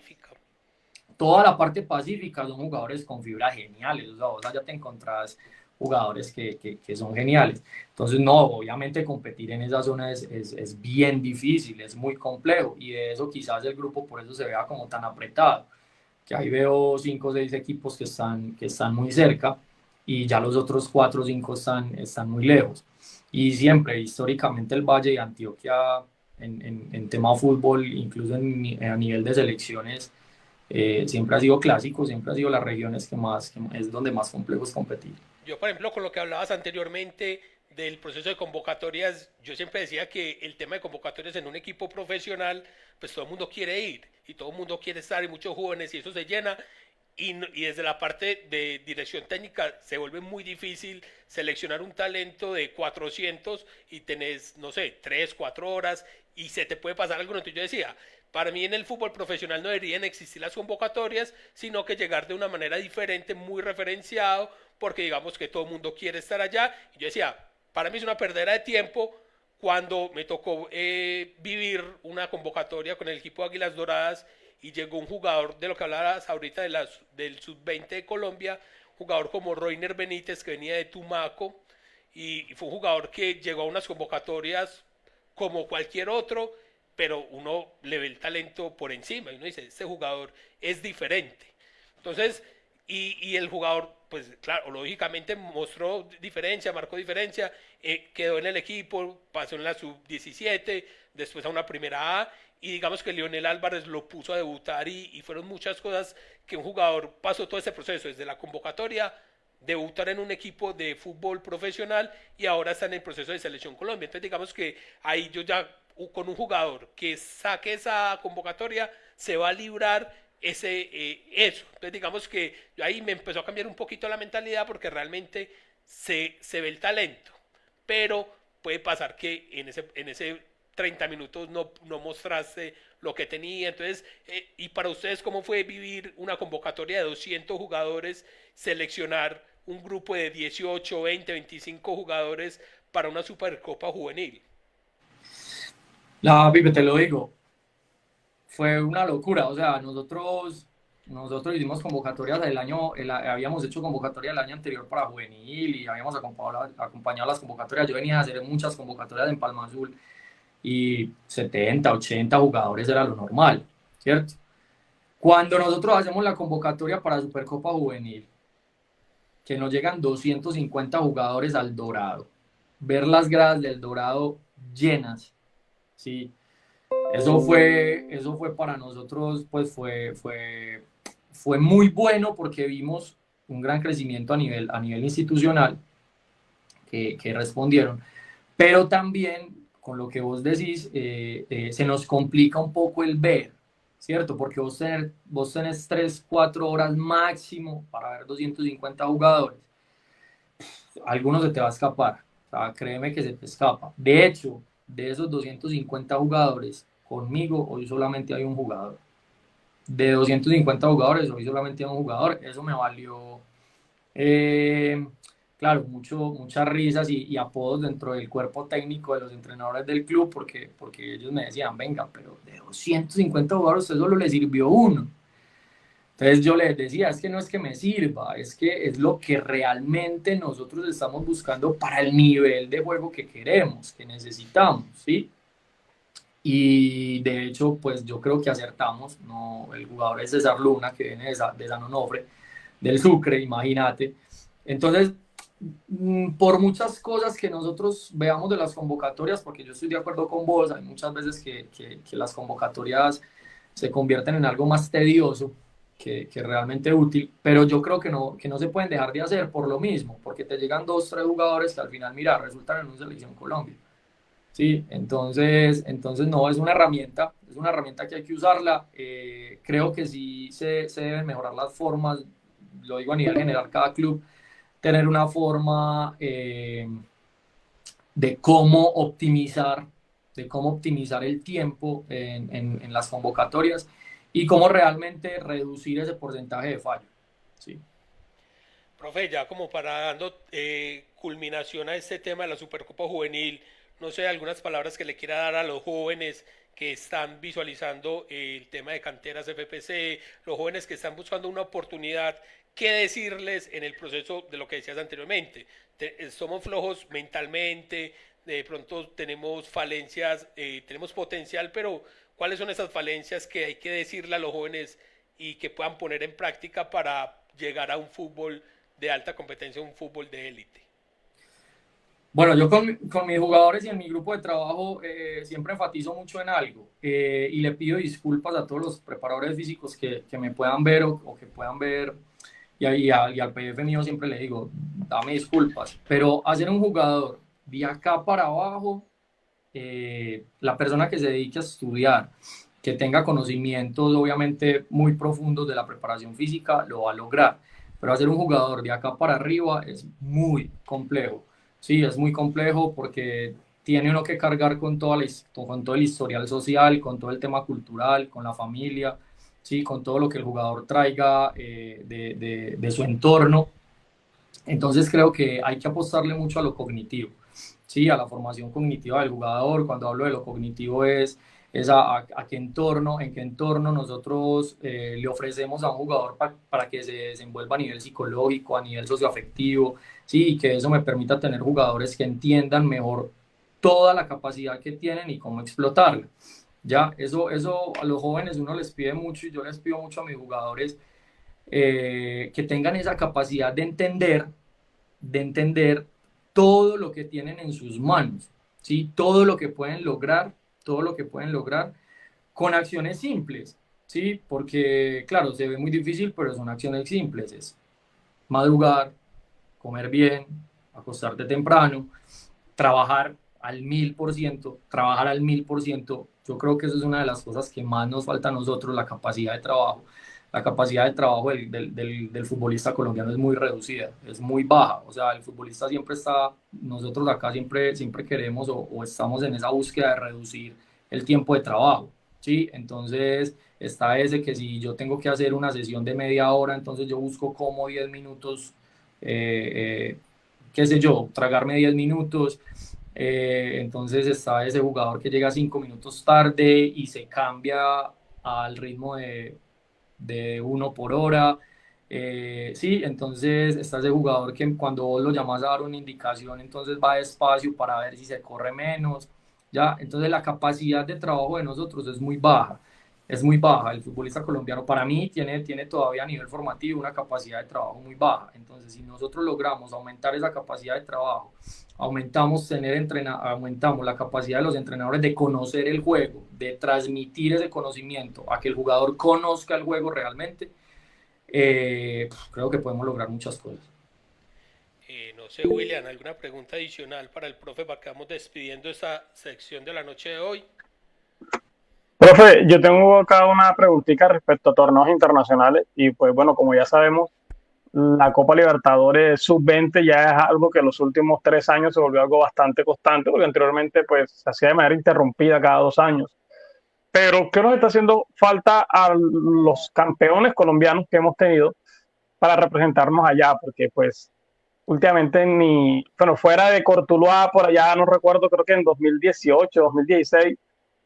Toda la parte pacífica son jugadores con fibras geniales, o sea, vos allá te encontrás jugadores que son geniales. Entonces, no, obviamente competir en esa zona es bien difícil, es muy complejo, y de eso quizás el grupo por eso se vea como tan apretado, que ahí veo 5 o 6 equipos que están muy cerca, y ya los otros 4 o 5 están muy lejos. Y siempre, históricamente, el Valle y Antioquia, en tema fútbol, incluso a nivel de selecciones, siempre ha sido clásico, siempre ha sido las regiones que es donde más complejo es competir. Yo, por ejemplo, con lo que hablabas anteriormente del proceso de convocatorias, yo siempre decía que el tema de convocatorias en un equipo profesional, pues todo el mundo quiere ir y todo el mundo quiere estar y muchos jóvenes y eso se llena y desde la parte de dirección técnica se vuelve muy difícil seleccionar un talento de 400 y tenés, no sé, 3, 4 horas y se te puede pasar algo. Entonces yo decía, para mí en el fútbol profesional no deberían existir las convocatorias, sino que llegar de una manera diferente, muy referenciado, porque digamos que todo el mundo quiere estar allá. Y yo decía, para mí es una perdera de tiempo cuando me tocó vivir una convocatoria con el equipo de Águilas Doradas y llegó un jugador de lo que hablabas ahorita del sub-20 de Colombia, jugador como Roiner Benítez que venía de Tumaco y fue un jugador que llegó a unas convocatorias como cualquier otro, pero uno le ve el talento por encima y uno dice, este jugador es diferente. Entonces, y el jugador, pues claro, lógicamente mostró diferencia, marcó diferencia, quedó en el equipo, pasó en la sub-17, después a una primera A, y digamos que Leonel Álvarez lo puso a debutar y fueron muchas cosas que un jugador pasó todo ese proceso, desde la convocatoria, debutar en un equipo de fútbol profesional y ahora está en el proceso de selección Colombia. Entonces digamos que ahí yo ya con un jugador que saque esa convocatoria se va a librar eso. Entonces digamos que ahí me empezó a cambiar un poquito la mentalidad porque realmente se ve el talento, pero puede pasar que en ese 30 minutos no mostraste lo que tenía. Entonces, y para ustedes, ¿cómo fue vivir una convocatoria de 200 jugadores, seleccionar un grupo de 18, 20, 25 jugadores para una Supercopa Juvenil? La Pipe, te lo digo, fue una locura. O sea, nosotros hicimos convocatorias habíamos hecho convocatoria el año anterior para juvenil y habíamos acompañado las convocatorias. Yo venía a hacer muchas convocatorias en Palma Azul y 70, 80 jugadores era lo normal, ¿cierto? Cuando nosotros hacemos la convocatoria para Supercopa Juvenil, que nos llegan 250 jugadores al Dorado, ver las gradas del Dorado llenas, ¿sí? Eso fue para nosotros, pues fue muy bueno porque vimos un gran crecimiento a nivel institucional que respondieron, pero también con lo que vos decís, se nos complica un poco el ver, ¿cierto? Porque vos tenés 3, 4 horas máximo para ver 250 jugadores. Algunos se te va a escapar, o sea, créeme que se te escapa. De hecho, de esos 250 jugadores, conmigo hoy solamente hay un jugador. De 250 jugadores, hoy solamente hay un jugador. Eso me valió, claro, muchas risas y apodos dentro del cuerpo técnico de los entrenadores del club, porque ellos me decían, venga, pero de 250 jugadores, usted solo le sirvió uno. Entonces yo les decía, es que no es que me sirva, es que es lo que realmente nosotros estamos buscando para el nivel de juego que queremos, que necesitamos, ¿sí? Y de hecho, pues yo creo que acertamos, no, el jugador es César Luna, que viene de San Onofre, del Sucre, imagínate. Entonces, por muchas cosas que nosotros veamos de las convocatorias, porque yo estoy de acuerdo con vos, hay muchas veces que las convocatorias se convierten en algo más tedioso que realmente útil, pero yo creo que no se pueden dejar de hacer por lo mismo, porque te llegan 2, 3 jugadores que al final, mira, resultan en una selección Colombia. Sí, entonces no, es una herramienta que hay que usarla. Creo que sí se deben mejorar las formas, lo digo a nivel general, cada club, tener una forma de cómo optimizar el tiempo en las convocatorias y cómo realmente reducir ese porcentaje de fallo. Sí. Profe, ya como para dando culminación a este tema de la Supercopa Juvenil, no sé, algunas palabras que le quiera dar a los jóvenes que están visualizando el tema de canteras FPC, los jóvenes que están buscando una oportunidad, ¿qué decirles en el proceso de lo que decías anteriormente? Somos flojos mentalmente, de pronto tenemos falencias, tenemos potencial, pero ¿cuáles son esas falencias que hay que decirle a los jóvenes y que puedan poner en práctica para llegar a un fútbol de alta competencia, un fútbol de élite? Bueno, yo con mis jugadores y en mi grupo de trabajo siempre enfatizo mucho en algo y le pido disculpas a todos los preparadores físicos que me puedan ver o que puedan ver y al PF mío siempre le digo, dame disculpas, pero hacer un jugador de acá para abajo, la persona que se dedique a estudiar, que tenga conocimientos obviamente muy profundos de la preparación física, lo va a lograr. Pero hacer un jugador de acá para arriba es muy complejo. Sí, es muy complejo porque tiene uno que cargar con todo el historial social, con todo el tema cultural, con la familia, sí, con todo lo que el jugador traiga de su entorno. Entonces creo que hay que apostarle mucho a lo cognitivo, sí, a la formación cognitiva del jugador. Cuando hablo de lo cognitivo es a qué entorno, en qué entorno nosotros le ofrecemos a un jugador para que se desenvuelva a nivel psicológico, a nivel socioafectivo, sí, y que eso me permita tener jugadores que entiendan mejor toda la capacidad que tienen y cómo explotarla. Ya, eso a los jóvenes uno les pide mucho y yo les pido mucho a mis jugadores que tengan esa capacidad de entender todo lo que tienen en sus manos, ¿sí? Todo lo que pueden lograr, todo lo que pueden lograr con acciones simples, ¿sí? Porque, claro, se ve muy difícil, pero son acciones simples, es madrugar, comer bien, acostarte temprano, trabajar al 1000%, trabajar al 1000%. Yo creo que eso es una de las cosas que más nos falta a nosotros, la capacidad de trabajo. La capacidad de trabajo del futbolista colombiano es muy reducida, es muy baja. O sea, el futbolista siempre está, nosotros acá siempre queremos o estamos en esa búsqueda de reducir el tiempo de trabajo, ¿sí? Entonces está ese que si yo tengo que hacer una sesión de media hora, entonces yo busco como 10 minutos, qué sé yo, tragarme 10 minutos. Entonces está ese jugador que llega 5 minutos tarde y se cambia al ritmo de 1 por hora. Sí, entonces está ese jugador que cuando vos lo llamas a dar una indicación, entonces va despacio para ver si se corre menos. Ya, entonces la capacidad de trabajo de nosotros es muy baja. Es muy baja. El futbolista colombiano para mí tiene todavía a nivel formativo una capacidad de trabajo muy baja. Entonces, si nosotros logramos aumentar esa capacidad de trabajo, aumentamos la capacidad de los entrenadores de conocer el juego, de transmitir ese conocimiento a que el jugador conozca el juego realmente, creo que podemos lograr muchas cosas. No sé, William, ¿alguna pregunta adicional para el profe para que vamos despidiendo esta sección de la noche de hoy? Profe, yo tengo acá una preguntita respecto a torneos internacionales y pues bueno, como ya sabemos, la Copa Libertadores Sub-20 ya es algo que en los últimos 3 años se volvió algo bastante constante, porque anteriormente pues se hacía de manera interrumpida cada 2 años. Pero ¿qué nos está haciendo falta a los campeones colombianos que hemos tenido para representarnos allá? Porque pues últimamente ni, bueno, fuera de Cortuluá, por allá no recuerdo, creo que en 2018, 2016,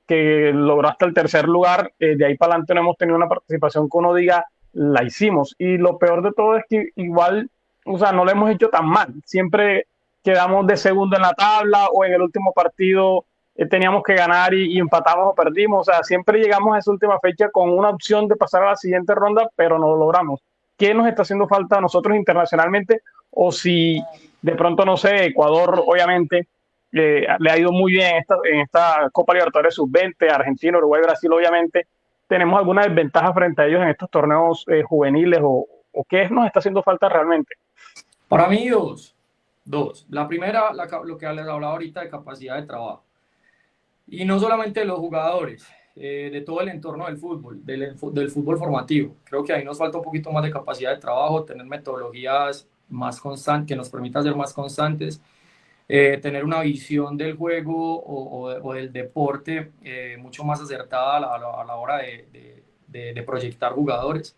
que logró hasta el tercer lugar, de ahí para adelante no hemos tenido una participación que uno diga, la hicimos. Y lo peor de todo es que igual, o sea, no lo hemos hecho tan mal. Siempre quedamos de segundo en la tabla o en el último partido teníamos que ganar y empatamos o perdimos. O sea, siempre llegamos a esa última fecha con una opción de pasar a la siguiente ronda, pero no lo logramos. ¿Qué nos está haciendo falta a nosotros internacionalmente? O si de pronto, no sé, Ecuador, obviamente, le ha ido muy bien en esta Copa Libertadores Sub-20, Argentina, Uruguay, Brasil, obviamente. ¿Tenemos alguna desventaja frente a ellos en estos torneos juveniles o qué nos está haciendo falta realmente? Para mí, dos. La primera, lo que les hablaba ahorita de capacidad de trabajo. Y no solamente de los jugadores, de todo el entorno del fútbol, del fútbol formativo. Creo que ahí nos falta un poquito más de capacidad de trabajo, tener metodologías más constantes, que nos permitan ser más constantes, tener una visión del juego o del deporte mucho más acertada a la hora de proyectar jugadores.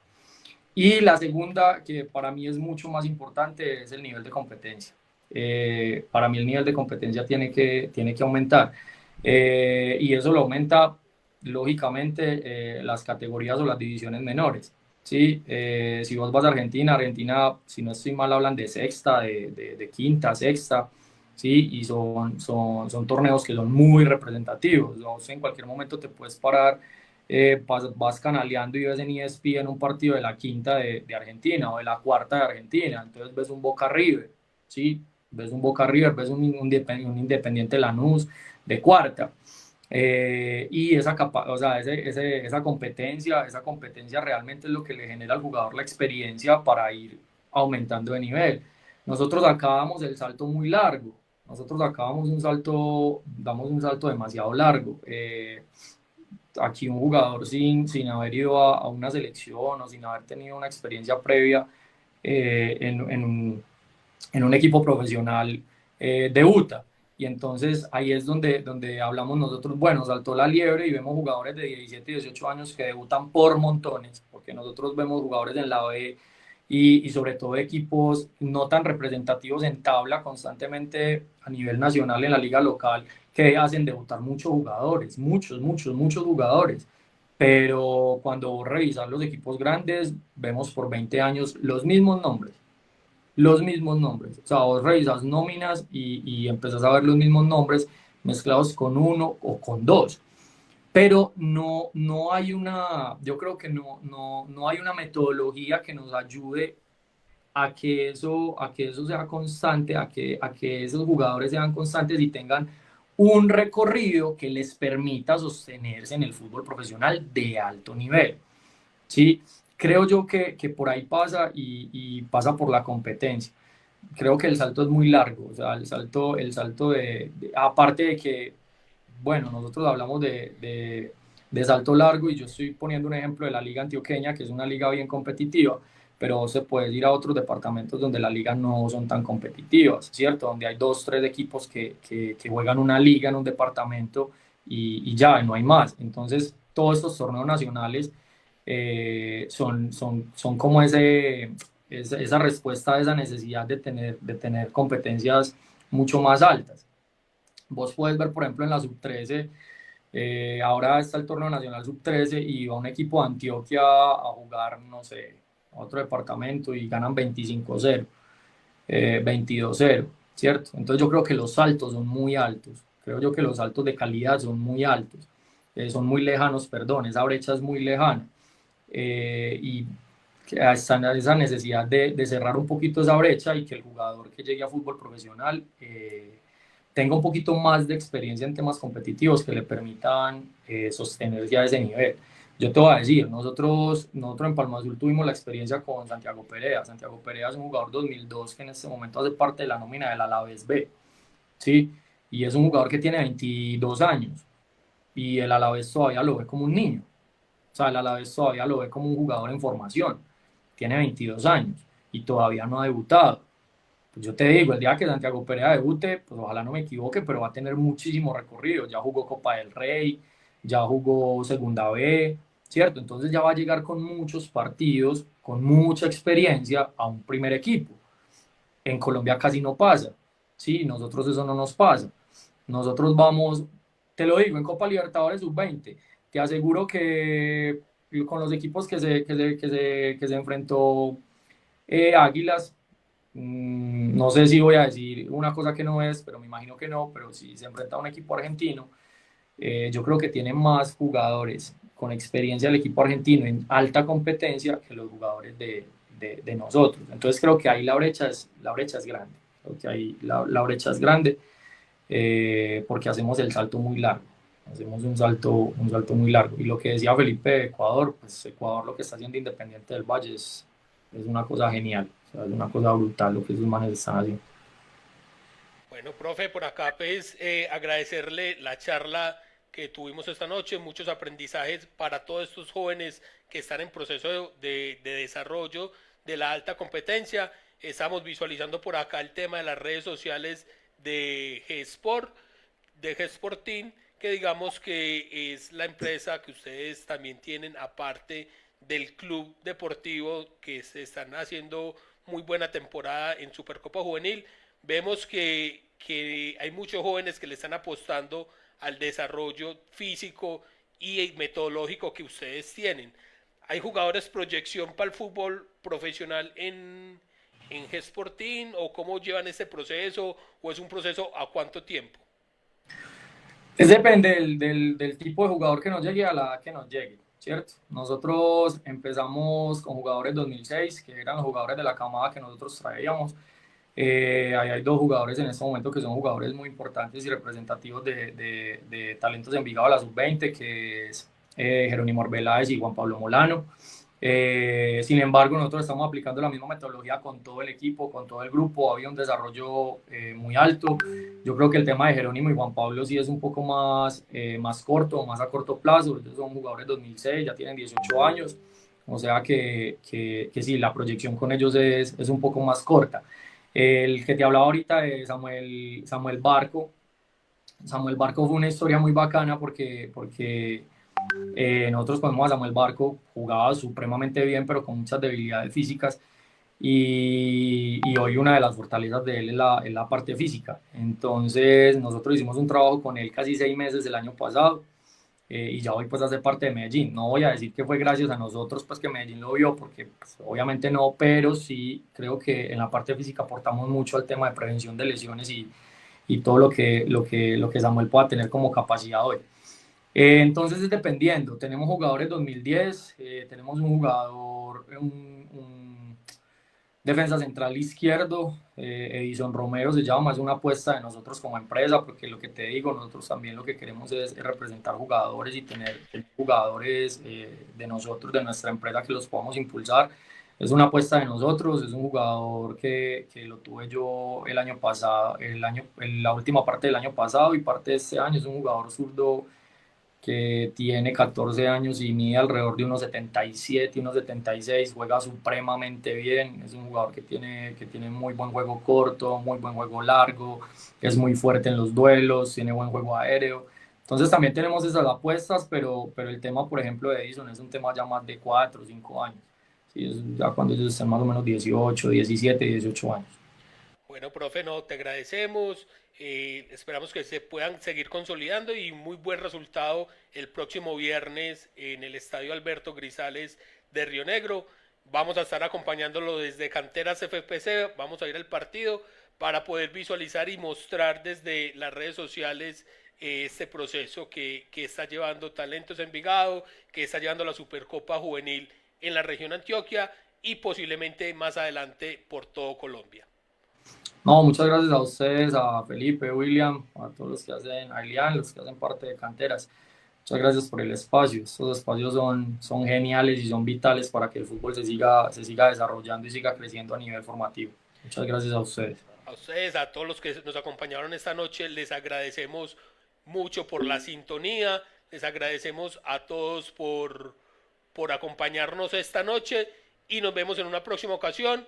Y la segunda, que para mí es mucho más importante, es el nivel de competencia. Para mí el nivel de competencia tiene que aumentar. Y eso lo aumenta, lógicamente, las categorías o las divisiones menores. ¿Sí? Si vos vas a Argentina, si no estoy mal, hablan de sexta, de quinta, sexta. ¿Sí? Y son torneos que son muy representativos. O sea, en cualquier momento te puedes parar, vas canaleando y ves en ESPN un partido de la quinta de Argentina o de la cuarta de Argentina. Entonces ves un Boca River, ¿sí? Ves un Boca River, ves un Independiente Lanús de cuarta. Y o sea, esa competencia realmente es lo que le genera al jugador la experiencia para ir aumentando de nivel. Nosotros acá damos el salto muy largo, nosotros acabamos damos un salto demasiado largo. Aquí un jugador sin haber ido a una selección o sin haber tenido una experiencia previa en un equipo profesional debuta. Y entonces ahí es donde hablamos nosotros, bueno, saltó la liebre y vemos jugadores de 17 y 18 años que debutan por montones, porque nosotros vemos jugadores en la B y sobre todo equipos no tan representativos en tabla constantemente a nivel nacional en la liga local, que hacen debutar muchos jugadores, muchos jugadores. Pero cuando vos revisas los equipos grandes, vemos por 20 años los mismos nombres. Los mismos nombres. O sea, vos revisas nóminas y empezás a ver los mismos nombres mezclados con uno o con dos. Pero no hay yo creo que no hay una metodología que nos ayude a que eso sea constante, a que esos jugadores sean constantes y tengan un recorrido que les permita sostenerse en el fútbol profesional de alto nivel. ¿Sí? Creo yo que por ahí pasa y pasa por la competencia. Creo que el salto es muy largo, o sea, el salto aparte de que, bueno, nosotros hablamos de salto largo y yo estoy poniendo un ejemplo de la Liga Antioqueña, que es una liga bien competitiva, pero se puede ir a otros departamentos donde las ligas no son tan competitivas, ¿cierto? Donde hay dos, tres equipos que juegan una liga en un departamento y ya, no hay más. Entonces, todos estos torneos nacionales son como esa respuesta a esa necesidad de tener competencias mucho más altas. Vos puedes ver, por ejemplo, en la sub-13, ahora está el torneo nacional sub-13 y va un equipo de Antioquia a jugar, no sé, a otro departamento y ganan 25-0, 22-0, ¿cierto? Entonces yo creo que los saltos son muy altos, creo yo que los saltos de calidad son muy altos, son muy lejanos, perdón, esa brecha es muy lejana. Y esa necesidad de cerrar un poquito esa brecha y que el jugador que llegue a fútbol profesional tenga un poquito más de experiencia en temas competitivos que le permitan sostenerse a ese nivel. Yo te voy a decir, nosotros en Palma Azul tuvimos la experiencia con Santiago Perea. Santiago Perea es un jugador 2002 que en este momento hace parte de la nómina del Alavés B, ¿sí? Y es un jugador que tiene 22 años y el Alavés todavía lo ve como un niño. O sea, el Alavés todavía lo ve como un jugador en formación. Tiene 22 años y todavía no ha debutado. Pues yo te digo, el día que Santiago Perea debute, pues ojalá no me equivoque, pero va a tener muchísimo recorrido. Ya jugó Copa del Rey, ya jugó Segunda B, ¿cierto? Entonces ya va a llegar con muchos partidos, con mucha experiencia a un primer equipo. En Colombia casi no pasa, ¿sí? Nosotros eso no nos pasa. Nosotros vamos, te lo digo, en Copa Libertadores Sub-20, te aseguro que con los equipos que se enfrentó Águilas, no sé si voy a decir una cosa que no es, pero me imagino que no, pero si se enfrenta a un equipo argentino, yo creo que tiene más jugadores con experiencia el equipo argentino en alta competencia que los jugadores de nosotros. Entonces creo que ahí la brecha es grande. Creo que ahí la brecha es grande porque hacemos el salto muy largo. Hacemos un salto muy largo. Y lo que decía Felipe de Ecuador, pues Ecuador lo que está haciendo Independiente del Valle es una cosa genial. O sea, es una cosa brutal lo que esos manes están haciendo. Bueno, profe, por acá pues agradecerle la charla que tuvimos esta noche, muchos aprendizajes para todos estos jóvenes que están en proceso de desarrollo de la alta competencia. Estamos visualizando por acá el tema de las redes sociales de G-Sport, de G-Sporting, que digamos que es la empresa que ustedes también tienen aparte del club deportivo que se están haciendo muy buena temporada en Supercopa Juvenil. Vemos que hay muchos jóvenes que le están apostando al desarrollo físico y metodológico que ustedes tienen. ¿Hay jugadores proyección para el fútbol profesional en G-Sporting o cómo llevan este proceso o es un proceso a cuánto tiempo? Es depende del tipo de jugador que nos llegue a la edad que nos llegue, ¿cierto? Nosotros empezamos con jugadores 2006, que eran los jugadores de la camada que nosotros traíamos. Ahí hay dos jugadores en este momento que son jugadores muy importantes y representativos de talentos de Envigado a la sub-20, que es Jerónimo Arbeláez y Juan Pablo Molano. Sin embargo, nosotros estamos aplicando la misma metodología con todo el equipo, con todo el grupo. Había un desarrollo muy alto. Yo creo que el tema de Jerónimo y Juan Pablo sí es un poco más corto, más a corto plazo. Ellos son jugadores 2006, ya tienen 18 años. O sea que sí, la proyección con ellos es un poco más corta. El que te hablaba ahorita de Samuel Barco. Samuel Barco fue una historia muy bacana porque nosotros conocemos a Samuel Barco, jugaba supremamente bien, pero con muchas debilidades físicas. Y hoy una de las fortalezas de él es la parte física. Entonces, nosotros hicimos un trabajo con él casi 6 meses el año pasado. Y ya hoy pues hace parte de Medellín. No voy a decir que fue gracias a nosotros pues que Medellín lo vio, porque pues, obviamente no, pero sí creo que en la parte física aportamos mucho al tema de prevención de lesiones y todo lo que Samuel pueda tener como capacidad hoy. Entonces es dependiendo, tenemos jugadores 2010, tenemos un jugador, un defensa central izquierdo, Edison Romero se llama, es una apuesta de nosotros como empresa, porque lo que te digo, nosotros también lo que queremos es representar jugadores y tener jugadores de nosotros, de nuestra empresa, que los podamos impulsar. Es una apuesta de nosotros, es un jugador que lo tuve yo el año pasado, la última parte del año pasado y parte de este año. Es un jugador zurdo que tiene 14 años y mide alrededor de unos 77, unos 76, juega supremamente bien, es un jugador que tiene muy buen juego corto, muy buen juego largo, es muy fuerte en los duelos, tiene buen juego aéreo. Entonces también tenemos esas apuestas, pero el tema, por ejemplo, de Edison es un tema ya más de 4 o 5 años. Sí, es ya cuando ellos están más o menos 18, 17, 18 años. Bueno, profe, no, te agradecemos. Esperamos que se puedan seguir consolidando y muy buen resultado el próximo viernes en el Estadio Alberto Grisales de Río Negro. Vamos a estar acompañándolo desde Canteras FPC, vamos a ir al partido para poder visualizar y mostrar desde las redes sociales este proceso que está llevando Talentos Envigado, que está llevando la Supercopa Juvenil en la región Antioquia y posiblemente más adelante por todo Colombia. No, muchas gracias a ustedes, a Felipe, William, a todos los que hacen, a Elian, los que hacen parte de Canteras. Muchas gracias por el espacio. Estos espacios son geniales y son vitales para que el fútbol se siga desarrollando y siga creciendo a nivel formativo. Muchas gracias a ustedes. A ustedes, a todos los que nos acompañaron esta noche, les agradecemos mucho por la sintonía, les agradecemos a todos por acompañarnos esta noche y nos vemos en una próxima ocasión.